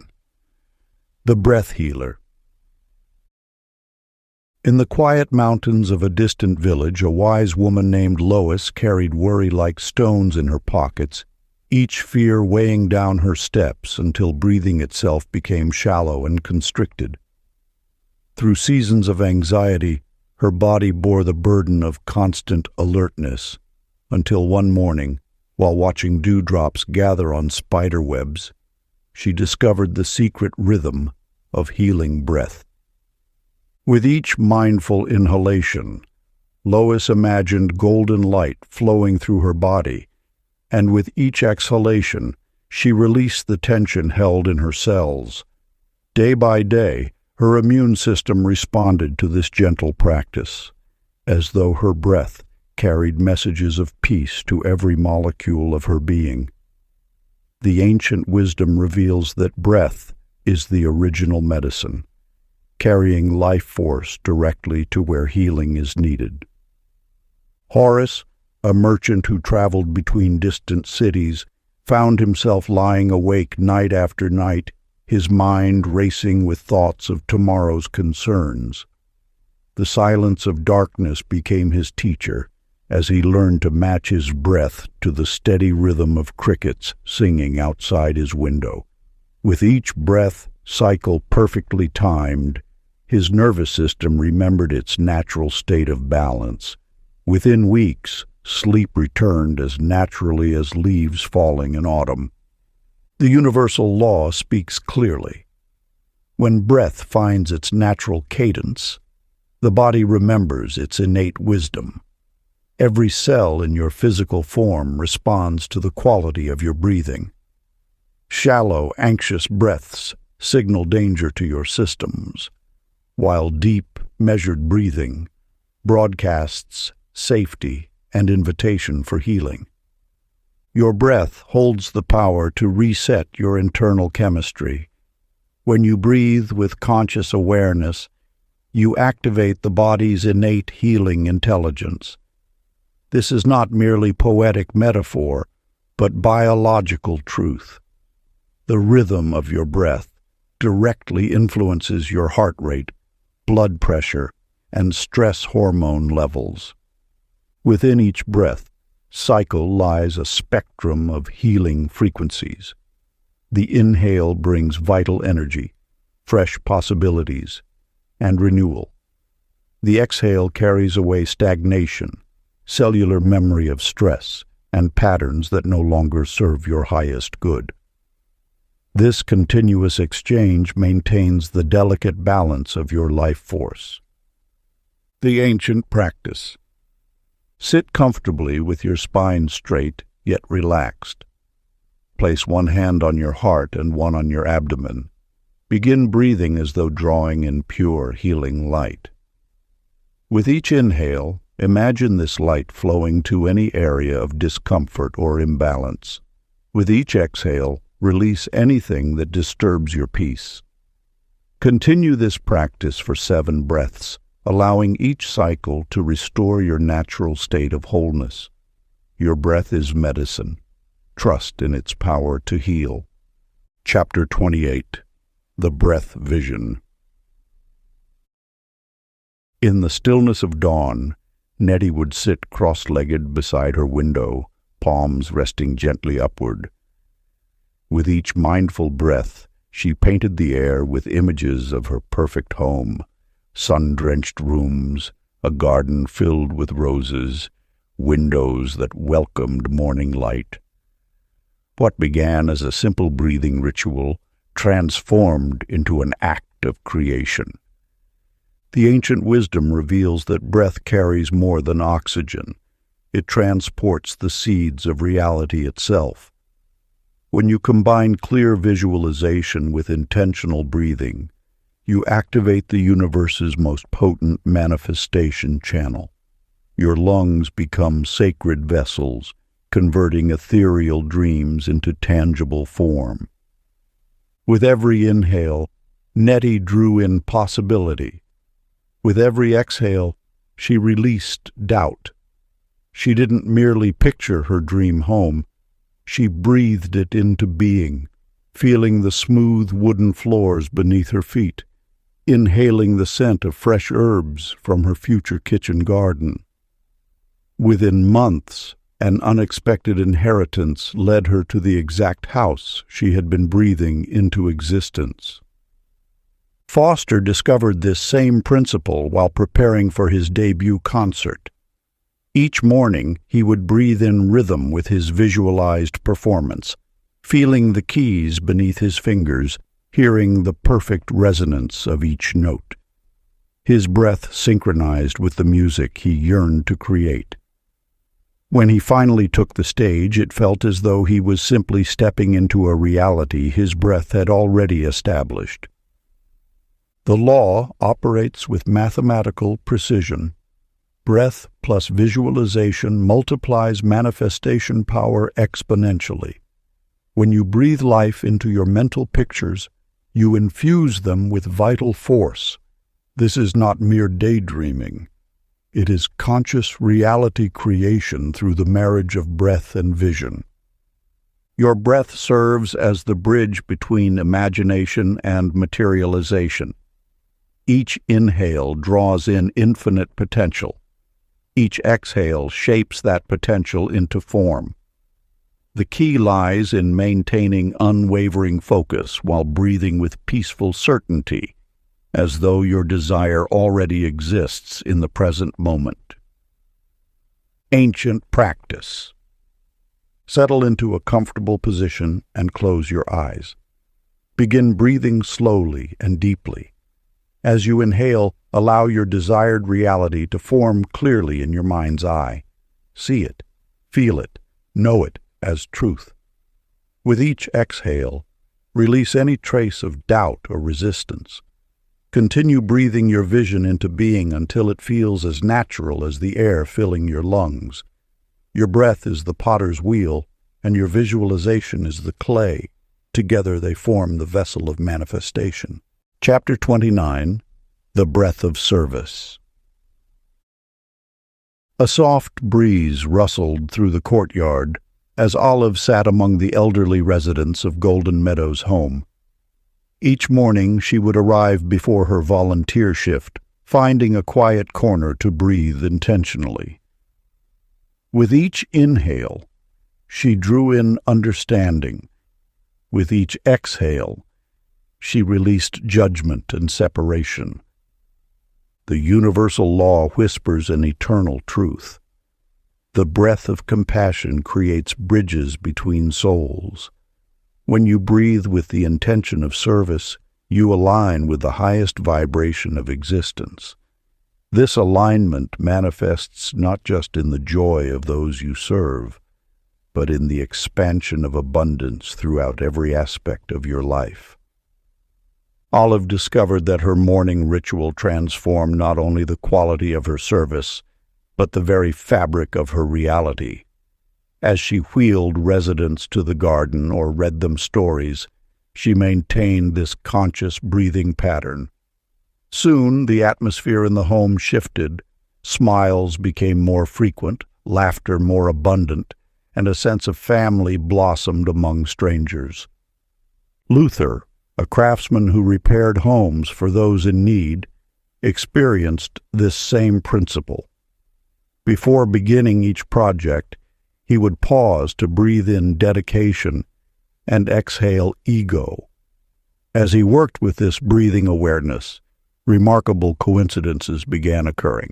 The Breath Healer. In the quiet mountains of a distant village, a wise woman named Lois carried worry like stones in her pockets, each fear weighing down her steps until breathing itself became shallow and constricted. Through seasons of anxiety, her body bore the burden of constant alertness, until one morning, while watching dewdrops gather on spider webs, she discovered the secret rhythm of healing breath. With each mindful inhalation, Lois imagined golden light flowing through her body, and with each exhalation, she released the tension held in her cells. Day by day, her immune system responded to this gentle practice, as though her breath carried messages of peace to every molecule of her being. The ancient wisdom reveals that breath is the original medicine, carrying life force directly to where healing is needed. Horace, a merchant who traveled between distant cities, found himself lying awake night after night, his mind racing with thoughts of tomorrow's concerns. The silence of darkness became his teacher, as he learned to match his breath to the steady rhythm of crickets singing outside his window. With each breath cycle perfectly timed, his nervous system remembered its natural state of balance. Within weeks, sleep returned as naturally as leaves falling in autumn. The universal law speaks clearly. When breath finds its natural cadence, the body remembers its innate wisdom. Every cell in your physical form responds to the quality of your breathing. Shallow, anxious breaths signal danger to your systems, while deep, measured breathing broadcasts safety and invitation for healing. Your breath holds the power to reset your internal chemistry. When you breathe with conscious awareness, you activate the body's innate healing intelligence. This is not merely poetic metaphor, but biological truth. The rhythm of your breath directly influences your heart rate, blood pressure, and stress hormone levels. Within each breath cycle lies a spectrum of healing frequencies. The inhale brings vital energy, fresh possibilities, and renewal. The exhale carries away stagnation, cellular memory of stress, and patterns that no longer serve your highest good. This continuous exchange maintains the delicate balance of your life force. The ancient practice. Sit comfortably with your spine straight yet relaxed. Place one hand on your heart and one on your abdomen. Begin breathing as though drawing in pure, healing light. With each inhale, imagine this light flowing to any area of discomfort or imbalance. With each exhale, release anything that disturbs your peace. Continue this practice for 7 breaths, allowing each cycle to restore your natural state of wholeness. Your breath is medicine. Trust in its power to heal. Chapter 28. The Breath Vision. In the stillness of dawn, Nettie would sit cross-legged beside her window, palms resting gently upward. With each mindful breath, she painted the air with images of her perfect home, sun-drenched rooms, a garden filled with roses, windows that welcomed morning light. What began as a simple breathing ritual transformed into an act of creation. The ancient wisdom reveals that breath carries more than oxygen. It transports the seeds of reality itself. When you combine clear visualization with intentional breathing, you activate the universe's most potent manifestation channel. Your lungs become sacred vessels, converting ethereal dreams into tangible form. With every inhale, Nettie drew in possibility. With every exhale, she released doubt. She didn't merely picture her dream home. She breathed it into being, feeling the smooth wooden floors beneath her feet, inhaling the scent of fresh herbs from her future kitchen garden. Within months, an unexpected inheritance led her to the exact house she had been breathing into existence. Foster discovered this same principle while preparing for his debut concert. Each morning, he would breathe in rhythm with his visualized performance, feeling the keys beneath his fingers, hearing the perfect resonance of each note. His breath synchronized with the music he yearned to create. When he finally took the stage, it felt as though he was simply stepping into a reality his breath had already established. The law operates with mathematical precision. Breath plus visualization multiplies manifestation power exponentially. When you breathe life into your mental pictures, you infuse them with vital force. This is not mere daydreaming. It is conscious reality creation through the marriage of breath and vision. Your breath serves as the bridge between imagination and materialization. Each inhale draws in infinite potential. Each exhale shapes that potential into form. The key lies in maintaining unwavering focus while breathing with peaceful certainty, as though your desire already exists in the present moment. Ancient practice. Settle into a comfortable position and close your eyes. Begin breathing slowly and deeply. As you inhale, allow your desired reality to form clearly in your mind's eye. See it, feel it, know it as truth. With each exhale, release any trace of doubt or resistance. Continue breathing your vision into being until it feels as natural as the air filling your lungs. Your breath is the potter's wheel, and your visualization is the clay. Together they form the vessel of manifestation. Chapter 29. the breath of service. A soft breeze rustled through the courtyard as Olive sat among the elderly residents of Golden Meadows' home. Each morning she would arrive before her volunteer shift, finding a quiet corner to breathe intentionally. With each inhale, she drew in understanding. With each exhale, she released judgment and separation. The universal law whispers an eternal truth. The breath of compassion creates bridges between souls. When you breathe with the intention of service, you align with the highest vibration of existence. This alignment manifests not just in the joy of those you serve, but in the expansion of abundance throughout every aspect of your life. Olive discovered that her morning ritual transformed not only the quality of her service, but the very fabric of her reality. As she wheeled residents to the garden or read them stories, she maintained this conscious breathing pattern. Soon the atmosphere in the home shifted, smiles became more frequent, laughter more abundant, and a sense of family blossomed among strangers. Luther, a craftsman who repaired homes for those in need, experienced this same principle. Before beginning each project, he would pause to breathe in dedication and exhale ego. As he worked with this breathing awareness, remarkable coincidences began occurring.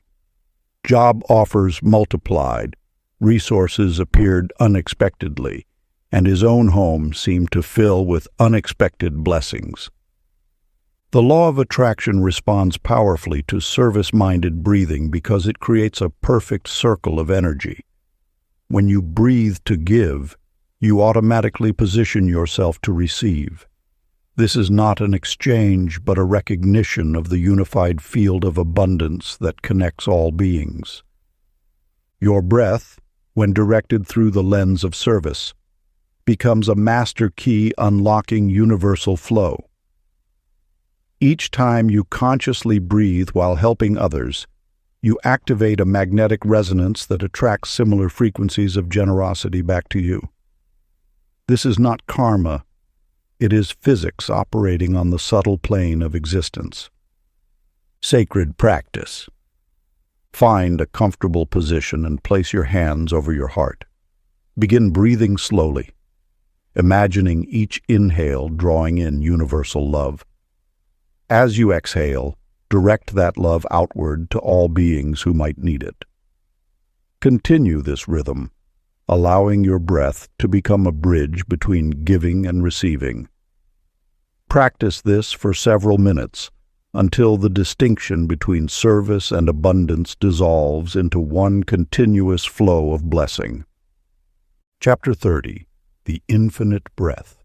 Job offers multiplied, resources appeared unexpectedly, and his own home seemed to fill with unexpected blessings. The law of attraction responds powerfully to service-minded breathing because it creates a perfect circle of energy. When you breathe to give, you automatically position yourself to receive. This is not an exchange, but a recognition of the unified field of abundance that connects all beings. Your breath, when directed through the lens of service, becomes a master key unlocking universal flow. Each time you consciously breathe while helping others, you activate a magnetic resonance that attracts similar frequencies of generosity back to you. This is not karma. It is physics operating on the subtle plane of existence. Sacred practice. Find a comfortable position and place your hands over your heart. Begin breathing slowly, imagining each inhale drawing in universal love. As you exhale, direct that love outward to all beings who might need it. Continue this rhythm, allowing your breath to become a bridge between giving and receiving. Practice this for several minutes until the distinction between service and abundance dissolves into one continuous flow of blessing. Chapter 30. The Infinite Breath.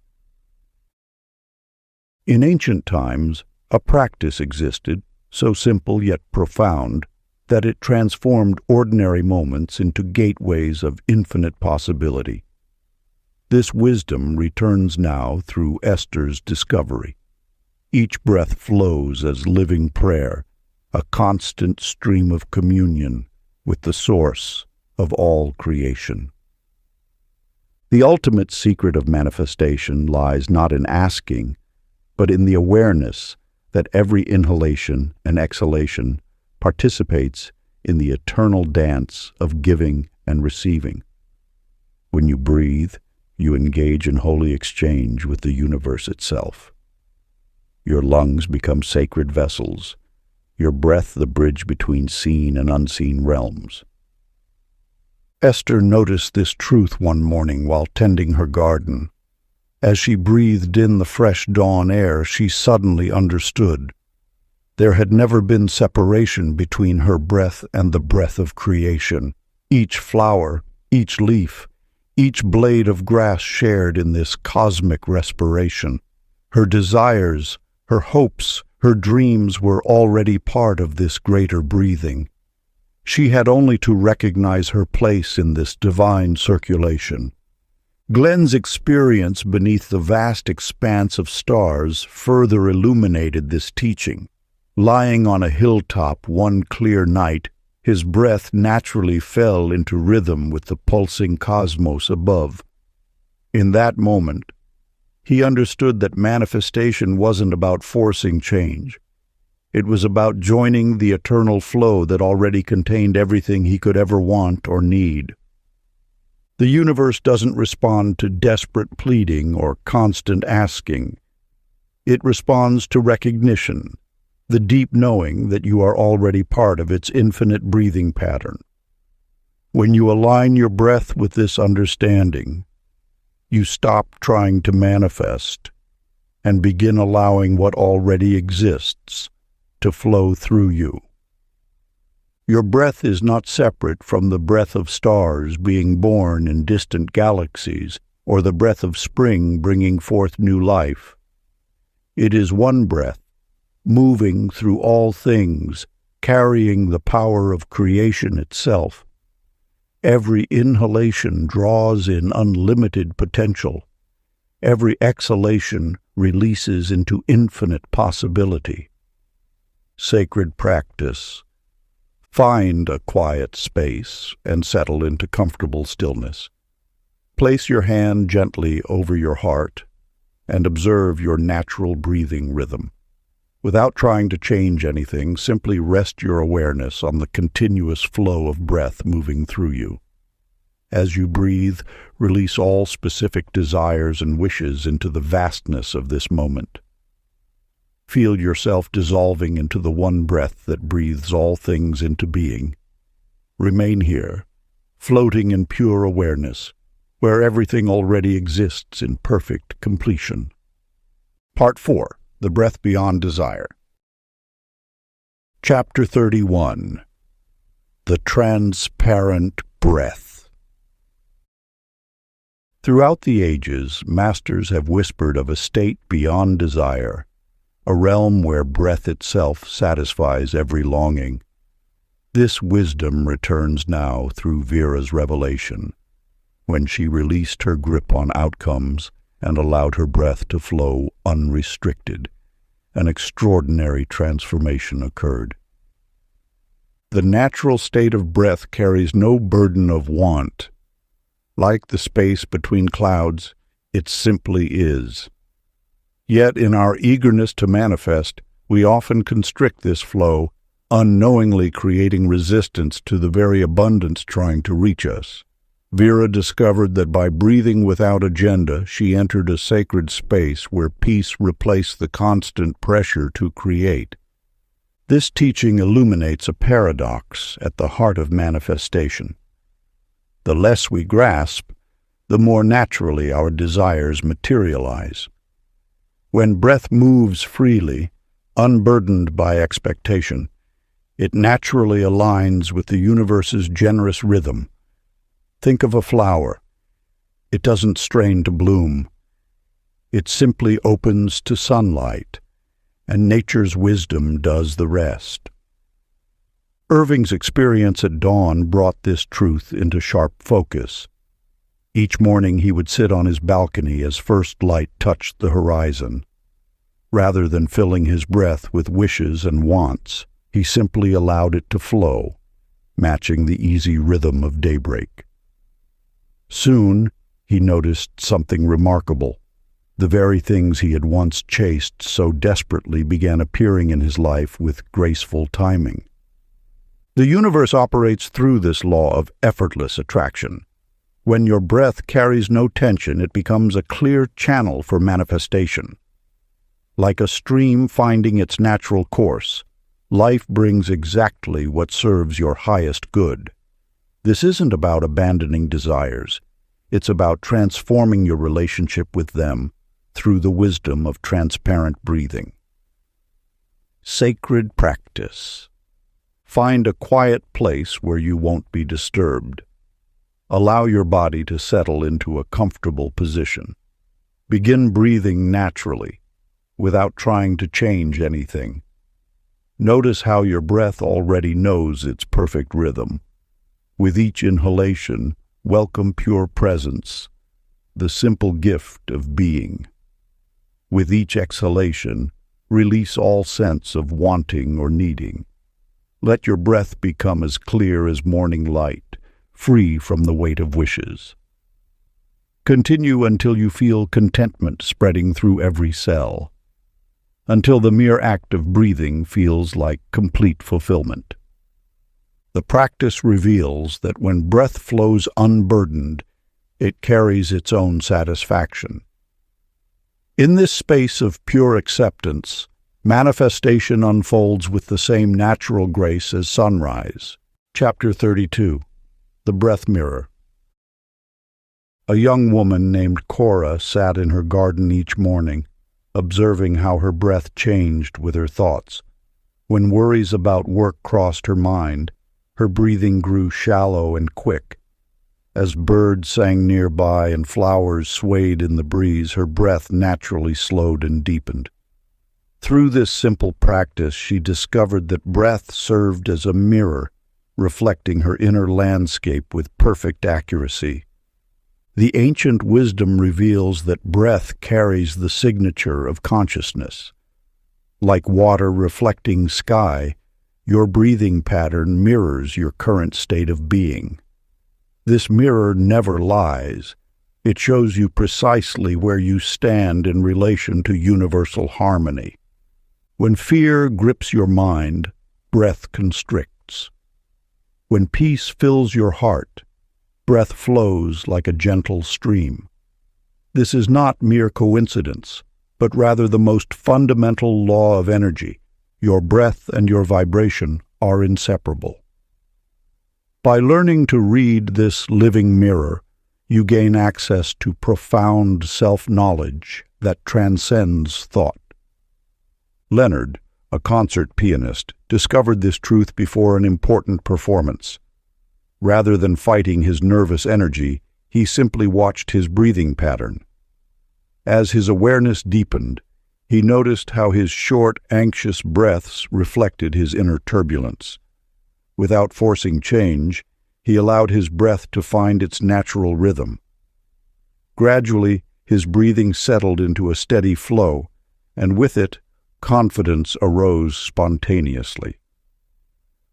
In ancient times, a practice existed, so simple yet profound, that it transformed ordinary moments into gateways of infinite possibility. This wisdom returns now through Esther's discovery. Each breath flows as living prayer, a constant stream of communion with the source of all creation. The ultimate secret of manifestation lies not in asking, but in the awareness that every inhalation and exhalation participates in the eternal dance of giving and receiving. When you breathe, you engage in holy exchange with the universe itself. Your lungs become sacred vessels, your breath the bridge between seen and unseen realms. Esther noticed this truth one morning while tending her garden. As she breathed in the fresh dawn air, she suddenly understood. There had never been separation between her breath and the breath of creation. Each flower, each leaf, each blade of grass shared in this cosmic respiration. Her desires, her hopes, her dreams were already part of this greater breathing. She had only to recognize her place in this divine circulation. Glenn's experience beneath the vast expanse of stars further illuminated this teaching. Lying on a hilltop one clear night, his breath naturally fell into rhythm with the pulsing cosmos above. In that moment, he understood that manifestation wasn't about forcing change. It was about joining the eternal flow that already contained everything he could ever want or need. The universe doesn't respond to desperate pleading or constant asking. It responds to recognition, the deep knowing that you are already part of its infinite breathing pattern. When you align your breath with this understanding, you stop trying to manifest and begin allowing what already exists to flow through you. Your breath is not separate from the breath of stars being born in distant galaxies or the breath of spring bringing forth new life. It is one breath, moving through all things, carrying the power of creation itself. Every inhalation draws in unlimited potential. Every exhalation releases into infinite possibility. Sacred practice. Find a quiet space and settle into comfortable stillness. Place your hand gently over your heart and observe your natural breathing rhythm. Without trying to change anything, simply rest your awareness on the continuous flow of breath moving through you. As you breathe, release all specific desires and wishes into the vastness of this moment. Feel yourself dissolving into the one breath that breathes all things into being. Remain here, floating in pure awareness, where everything already exists in perfect completion. Part 4. The Breath Beyond Desire. Chapter 31. The Transparent Breath. Throughout the ages, masters have whispered of a state beyond desire, a realm where breath itself satisfies every longing. This wisdom returns now through Vera's revelation, when she released her grip on outcomes and allowed her breath to flow unrestricted. An extraordinary transformation occurred. The natural state of breath carries no burden of want. Like the space between clouds, it simply is. Yet in our eagerness to manifest, we often constrict this flow, unknowingly creating resistance to the very abundance trying to reach us. Vera discovered that by breathing without agenda, she entered a sacred space where peace replaced the constant pressure to create. This teaching illuminates a paradox at the heart of manifestation. The less we grasp, the more naturally our desires materialize. When breath moves freely, unburdened by expectation, it naturally aligns with the universe's generous rhythm. Think of a flower. It doesn't strain to bloom. It simply opens to sunlight, and nature's wisdom does the rest. Irving's experience at dawn brought this truth into sharp focus. Each morning he would sit on his balcony as first light touched the horizon. Rather than filling his breath with wishes and wants, he simply allowed it to flow, matching the easy rhythm of daybreak. Soon, he noticed something remarkable. The very things he had once chased so desperately began appearing in his life with graceful timing. The universe operates through this law of effortless attraction. When your breath carries no tension, it becomes a clear channel for manifestation. Like a stream finding its natural course, life brings exactly what serves your highest good. This isn't about abandoning desires. It's about transforming your relationship with them through the wisdom of transparent breathing. Sacred practice. Find a quiet place where you won't be disturbed. Allow your body to settle into a comfortable position. Begin breathing naturally, without trying to change anything. Notice how your breath already knows its perfect rhythm. With each inhalation, welcome pure presence, the simple gift of being. With each exhalation, Release all sense of wanting or needing. Let your breath become as clear as morning light, free from the weight of wishes. Continue until you feel contentment spreading through every cell, until the mere act of breathing feels like complete fulfillment. The practice reveals that when breath flows unburdened, it carries its own satisfaction. In this space of pure acceptance, manifestation unfolds with the same natural grace as sunrise. Chapter 32. The Breath Mirror. A young woman named Cora sat in her garden each morning, observing how her breath changed with her thoughts. When worries about work crossed her mind, her breathing grew shallow and quick. As birds sang nearby and flowers swayed in the breeze, her breath naturally slowed and deepened. Through this simple practice, she discovered that breath served as a mirror, reflecting her inner landscape with perfect accuracy. The ancient wisdom reveals that breath carries the signature of consciousness. Like water reflecting sky, your breathing pattern mirrors your current state of being. This mirror never lies. It shows you precisely where you stand in relation to universal harmony. When fear grips your mind, breath constricts. When peace fills your heart, breath flows like a gentle stream. This is not mere coincidence, but rather the most fundamental law of energy. Your breath and your vibration are inseparable. By learning to read this living mirror, you gain access to profound self-knowledge that transcends thought. Leonard, a concert pianist, discovered this truth before an important performance. Rather than fighting his nervous energy, he simply watched his breathing pattern. As his awareness deepened, he noticed how his short, anxious breaths reflected his inner turbulence. Without forcing change, he allowed his breath to find its natural rhythm. Gradually, his breathing settled into a steady flow, and with it, confidence arose spontaneously.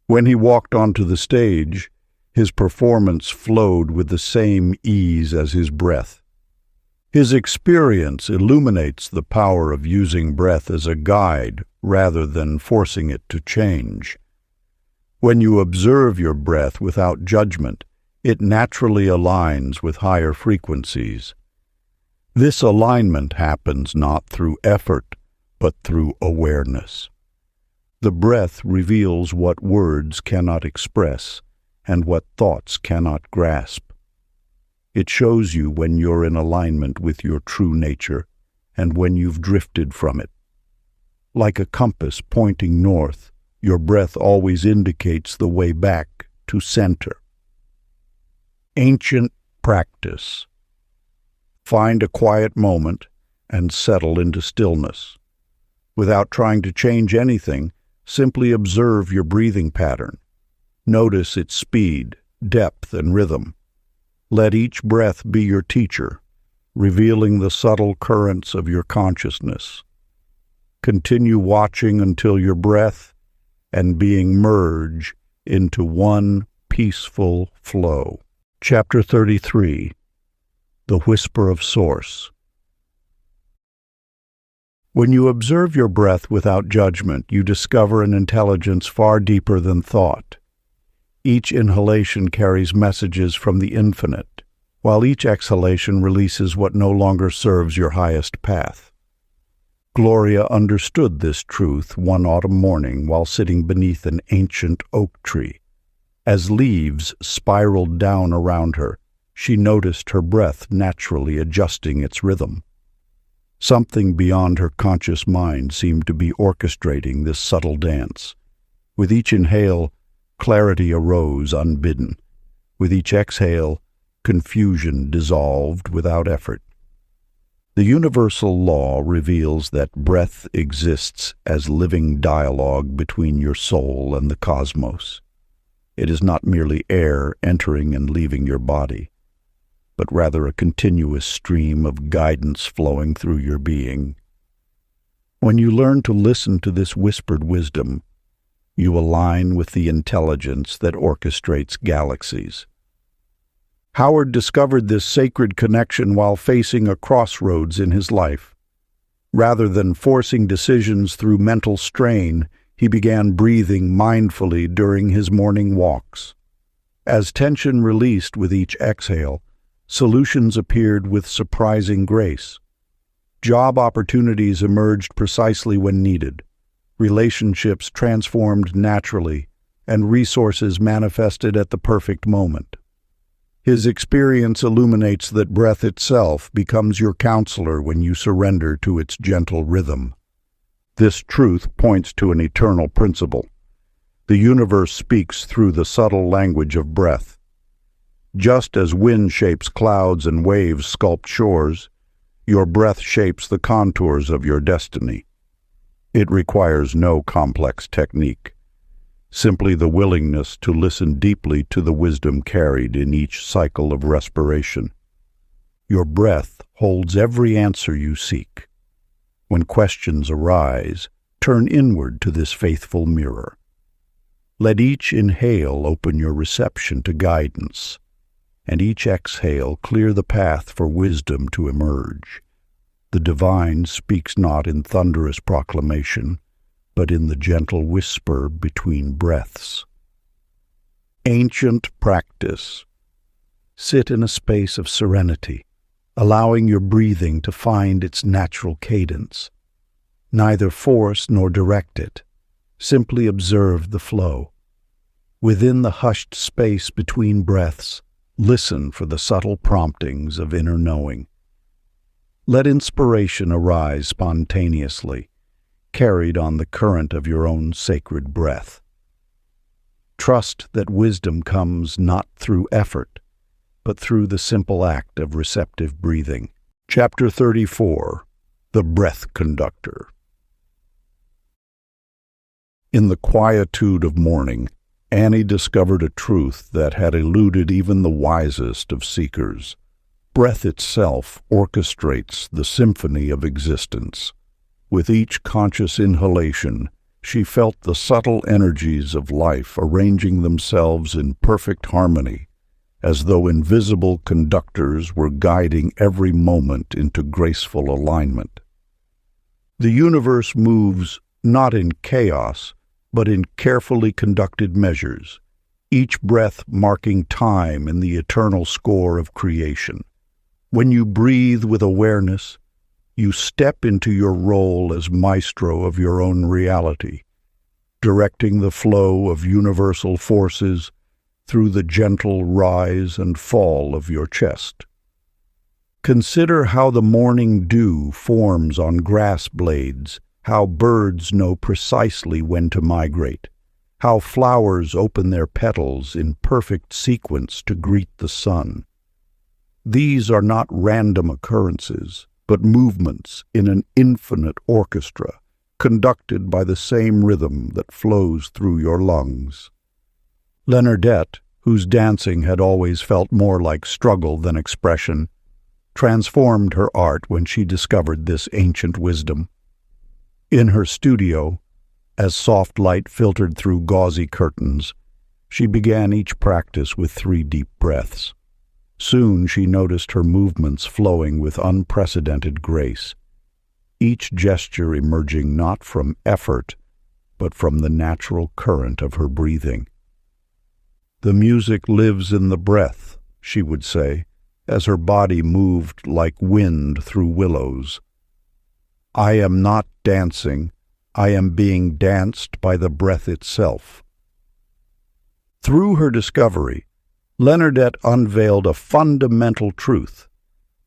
When he walked onto the stage, his performance flowed with the same ease as his breath. His experience illuminates the power of using breath as a guide rather than forcing it to change. When you observe your breath without judgment, it naturally aligns with higher frequencies. This alignment happens not through effort, but through awareness. The breath reveals what words cannot express and what thoughts cannot grasp. It shows you when you're in alignment with your true nature and when you've drifted from it. Like a compass pointing north, your breath always indicates the way back to center. Ancient practice. Find a quiet moment and settle into stillness. Without trying to change anything, simply observe your breathing pattern. Notice its speed, depth, and rhythm. Let each breath be your teacher, revealing the subtle currents of your consciousness. Continue watching until your breath and being merge into one peaceful flow. Chapter 33. The Whisper of Source. When you observe your breath without judgment, you discover an intelligence far deeper than thought. Each inhalation carries messages from the infinite, while each exhalation releases what no longer serves your highest path. Gloria understood this truth one autumn morning while sitting beneath an ancient oak tree. As leaves spiraled down around her, she noticed her breath naturally adjusting its rhythm. Something beyond her conscious mind seemed to be orchestrating this subtle dance. With each inhale, clarity arose unbidden. With each exhale, confusion dissolved without effort. The universal law reveals that breath exists as living dialogue between your soul and the cosmos. It is not merely air entering and leaving your body, but rather a continuous stream of guidance flowing through your being. When you learn to listen to this whispered wisdom, you align with the intelligence that orchestrates galaxies. Howard discovered this sacred connection while facing a crossroads in his life. Rather than forcing decisions through mental strain, he began breathing mindfully during his morning walks. As tension released with each exhale, solutions appeared with surprising grace. Job opportunities emerged precisely when needed. Relationships transformed naturally, and resources manifested at the perfect moment. His experience illuminates that breath itself becomes your counselor when you surrender to its gentle rhythm. This truth points to an eternal principle. The universe speaks through the subtle language of breath. Just as wind shapes clouds and waves sculpt shores, your breath shapes the contours of your destiny. It requires no complex technique, simply the willingness to listen deeply to the wisdom carried in each cycle of respiration. Your breath holds every answer you seek. When questions arise, turn inward to this faithful mirror. Let each inhale open your reception to guidance, and each exhale clear the path for wisdom to emerge. The divine speaks not in thunderous proclamation, but in the gentle whisper between breaths. Ancient practice. Sit in a space of serenity, allowing your breathing to find its natural cadence. Neither force nor direct it. Simply observe the flow. Within the hushed space between breaths, listen for the subtle promptings of inner knowing. Let inspiration arise spontaneously, carried on the current of your own sacred breath. Trust that wisdom comes not through effort, but through the simple act of receptive breathing. Chapter 34. The Breath Conductor. In the quietude of morning, Annie discovered a truth that had eluded even the wisest of seekers. Breath itself orchestrates the symphony of existence. With each conscious inhalation, she felt the subtle energies of life arranging themselves in perfect harmony, as though invisible conductors were guiding every moment into graceful alignment. The universe moves not in chaos, but in carefully conducted measures, each breath marking time in the eternal score of creation. When you breathe with awareness, you step into your role as maestro of your own reality, directing the flow of universal forces through the gentle rise and fall of your chest. Consider how the morning dew forms on grass blades, how birds know precisely when to migrate, how flowers open their petals in perfect sequence to greet the sun. These are not random occurrences, but movements in an infinite orchestra, conducted by the same rhythm that flows through your lungs. Leonardette, whose dancing had always felt more like struggle than expression, transformed her art when she discovered this ancient wisdom. In her studio, as soft light filtered through gauzy curtains, she began each practice with 3 deep breaths. Soon she noticed her movements flowing with unprecedented grace, each gesture emerging not from effort, but from the natural current of her breathing. "The music lives in the breath," she would say, as her body moved like wind through willows. "I am not dancing, I am being danced by the breath itself." Through her discovery, Leonardette unveiled a fundamental truth.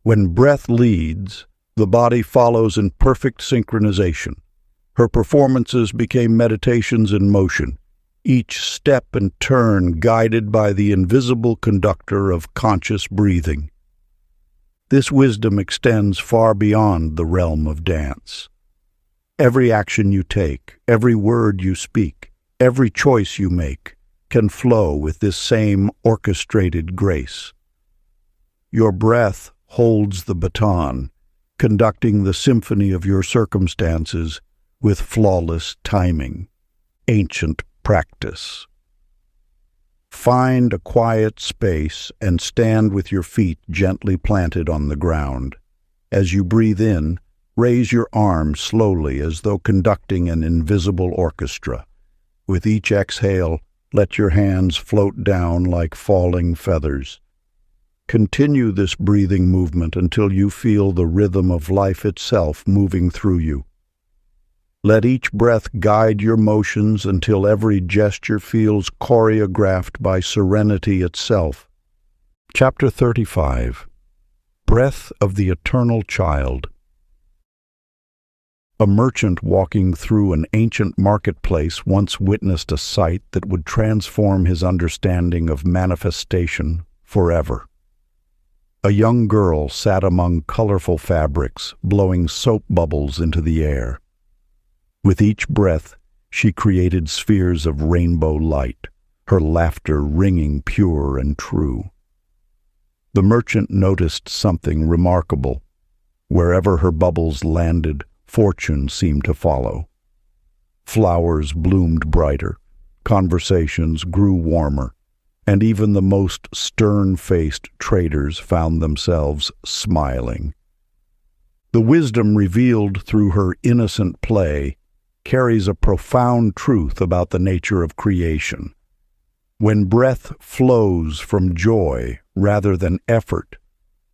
When breath leads, the body follows in perfect synchronization. Her performances became meditations in motion, each step and turn guided by the invisible conductor of conscious breathing. This wisdom extends far beyond the realm of dance. Every action you take, every word you speak, every choice you make, can flow with this same orchestrated grace. Your breath holds the baton, conducting the symphony of your circumstances with flawless timing. Ancient practice. Find a quiet space and stand with your feet gently planted on the ground. As you breathe in, raise your arms slowly as though conducting an invisible orchestra. With each exhale, let your hands float down like falling feathers. Continue this breathing movement until you feel the rhythm of life itself moving through you. Let each breath guide your motions until every gesture feels choreographed by serenity itself. Chapter 35. Breath of the Eternal Child. A merchant walking through an ancient marketplace once witnessed a sight that would transform his understanding of manifestation forever. A young girl sat among colorful fabrics, blowing soap bubbles into the air. With each breath, she created spheres of rainbow light, her laughter ringing pure and true. The merchant noticed something remarkable. Wherever her bubbles landed, fortune seemed to follow. Flowers bloomed brighter, conversations grew warmer, and even the most stern-faced traders found themselves smiling. The wisdom revealed through her innocent play carries a profound truth about the nature of creation. When breath flows from joy rather than effort,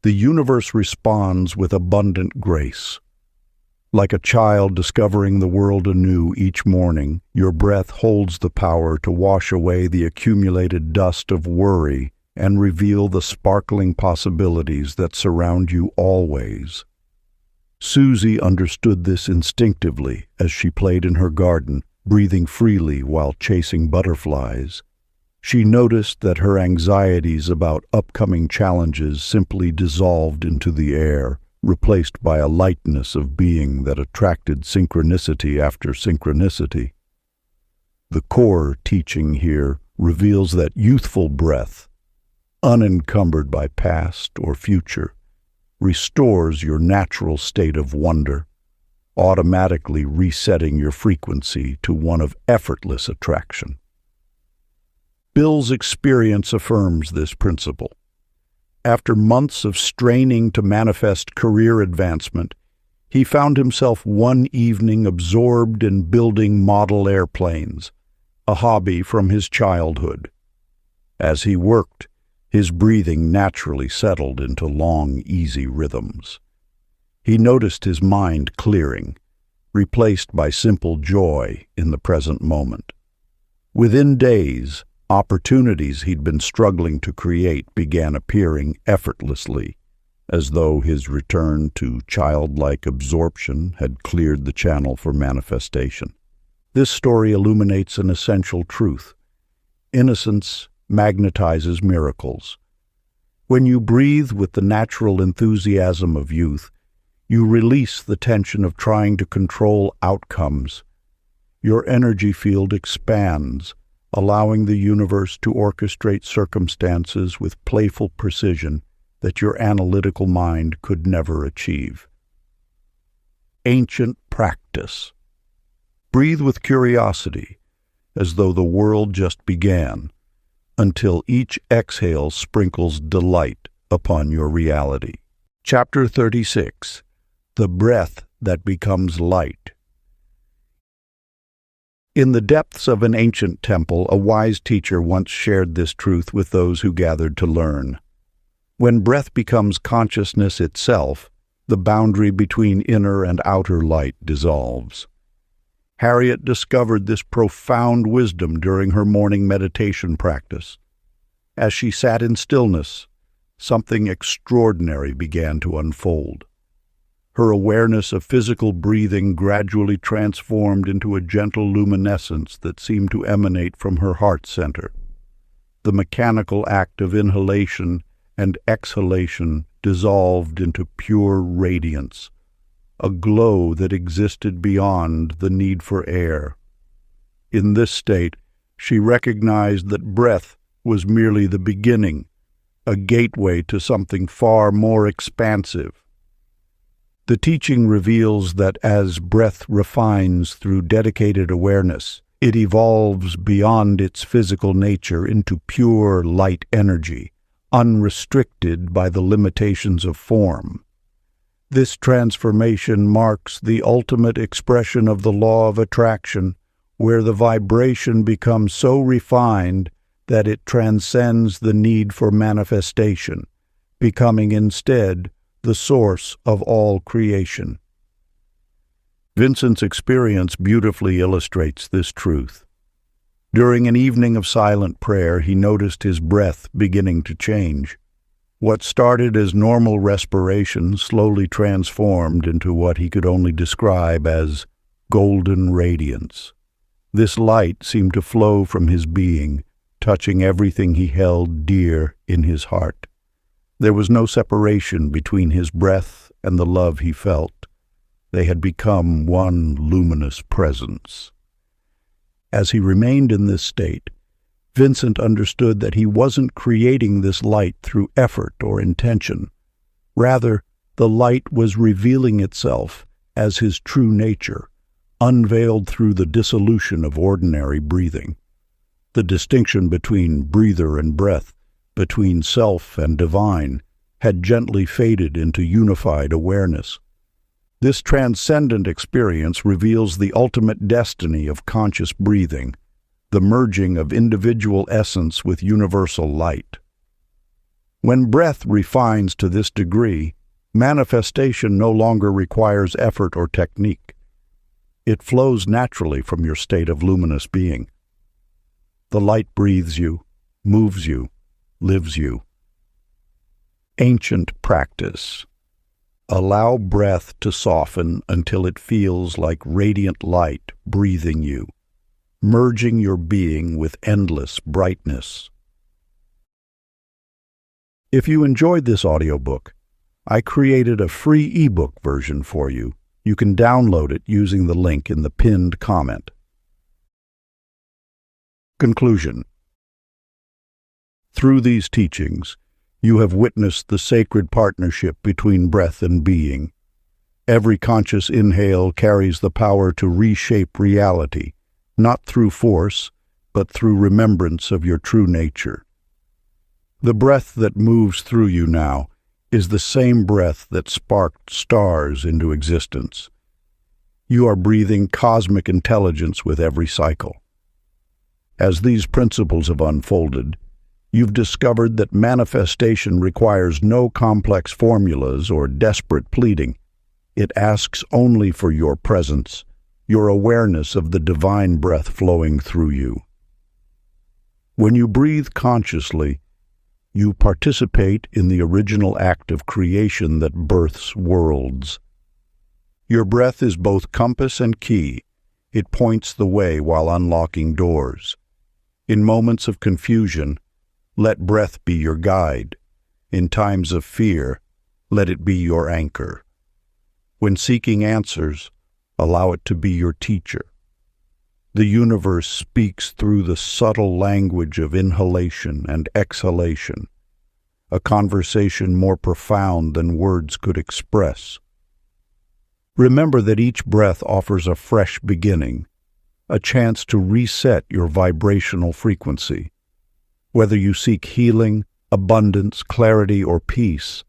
the universe responds with abundant grace. Like a child discovering the world anew each morning, your breath holds the power to wash away the accumulated dust of worry and reveal the sparkling possibilities that surround you always. Susie understood this instinctively as she played in her garden, breathing freely while chasing butterflies. She noticed that her anxieties about upcoming challenges simply dissolved into the air, replaced by a lightness of being that attracted synchronicity after synchronicity. The core teaching here reveals that youthful breath, unencumbered by past or future, restores your natural state of wonder, automatically resetting your frequency to one of effortless attraction. Bill's experience affirms this principle. After months of straining to manifest career advancement, he found himself one evening absorbed in building model airplanes, a hobby from his childhood. As he worked, his breathing naturally settled into long, easy rhythms. He noticed his mind clearing, replaced by simple joy in the present moment. Within days, opportunities he'd been struggling to create began appearing effortlessly, as though his return to childlike absorption had cleared the channel for manifestation. This story illuminates an essential truth. Innocence magnetizes miracles. When you breathe with the natural enthusiasm of youth, you release the tension of trying to control outcomes. Your energy field expands, allowing the universe to orchestrate circumstances with playful precision that your analytical mind could never achieve. Ancient practice. Breathe with curiosity, as though the world just began, until each exhale sprinkles delight upon your reality. Chapter 36. The Breath That Becomes Light. In the depths of an ancient temple, a wise teacher once shared this truth with those who gathered to learn. When breath becomes consciousness itself, the boundary between inner and outer light dissolves. Harriet discovered this profound wisdom during her morning meditation practice. As she sat in stillness, something extraordinary began to unfold. Her awareness of physical breathing gradually transformed into a gentle luminescence that seemed to emanate from her heart center. The mechanical act of inhalation and exhalation dissolved into pure radiance, a glow that existed beyond the need for air. In this state, she recognized that breath was merely the beginning, a gateway to something far more expansive. The teaching reveals that as breath refines through dedicated awareness, it evolves beyond its physical nature into pure light energy, unrestricted by the limitations of form. This transformation marks the ultimate expression of the law of attraction, where the vibration becomes so refined that it transcends the need for manifestation, becoming instead the source of all creation. Vincent's experience beautifully illustrates this truth. During an evening of silent prayer, he noticed his breath beginning to change. What started as normal respiration slowly transformed into what he could only describe as golden radiance. This light seemed to flow from his being, touching everything he held dear in his heart. There was no separation between his breath and the love he felt. They had become one luminous presence. As he remained in this state, Vincent understood that he wasn't creating this light through effort or intention. Rather, the light was revealing itself as his true nature, unveiled through the dissolution of ordinary breathing. The distinction between breather and breath, between self and divine, had gently faded into unified awareness. This transcendent experience reveals the ultimate destiny of conscious breathing, the merging of individual essence with universal light. When breath refines to this degree, manifestation no longer requires effort or technique. It flows naturally from your state of luminous being. The light breathes you, moves you, lives you. Ancient practice. Allow breath to soften until it feels like radiant light breathing you, merging your being with endless brightness. If you enjoyed this audiobook, I created a free ebook version for you. You can download it using the link in the pinned comment. Conclusion. Through these teachings, you have witnessed the sacred partnership between breath and being. Every conscious inhale carries the power to reshape reality, not through force, but through remembrance of your true nature. The breath that moves through you now is the same breath that sparked stars into existence. You are breathing cosmic intelligence with every cycle. As these principles have unfolded, you've discovered that manifestation requires no complex formulas or desperate pleading. It asks only for your presence, your awareness of the divine breath flowing through you. When you breathe consciously, you participate in the original act of creation that births worlds. Your breath is both compass and key. It points the way while unlocking doors. In moments of confusion, let breath be your guide. In times of fear, let it be your anchor. When seeking answers, allow it to be your teacher. The universe speaks through the subtle language of inhalation and exhalation, a conversation more profound than words could express. Remember that each breath offers a fresh beginning, a chance to reset your vibrational frequency. Whether you seek healing, abundance, clarity, or peace,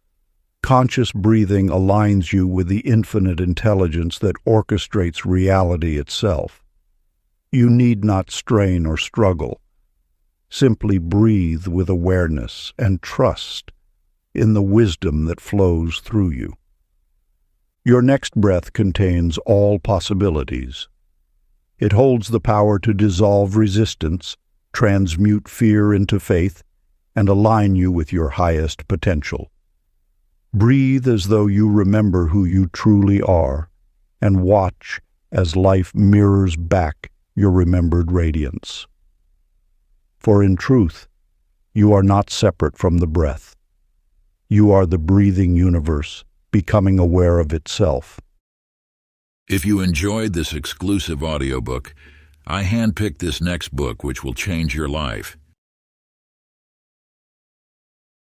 conscious breathing aligns you with the infinite intelligence that orchestrates reality itself. You need not strain or struggle. Simply breathe with awareness and trust in the wisdom that flows through you. Your next breath contains all possibilities. It holds the power to dissolve resistance, transmute fear into faith, and align you with your highest potential. Breathe as though you remember who you truly are, and watch as life mirrors back your remembered radiance. For in truth, you are not separate from the breath. You are the breathing universe, becoming aware of itself. If you enjoyed this exclusive audiobook, I handpicked this next book which will change your life.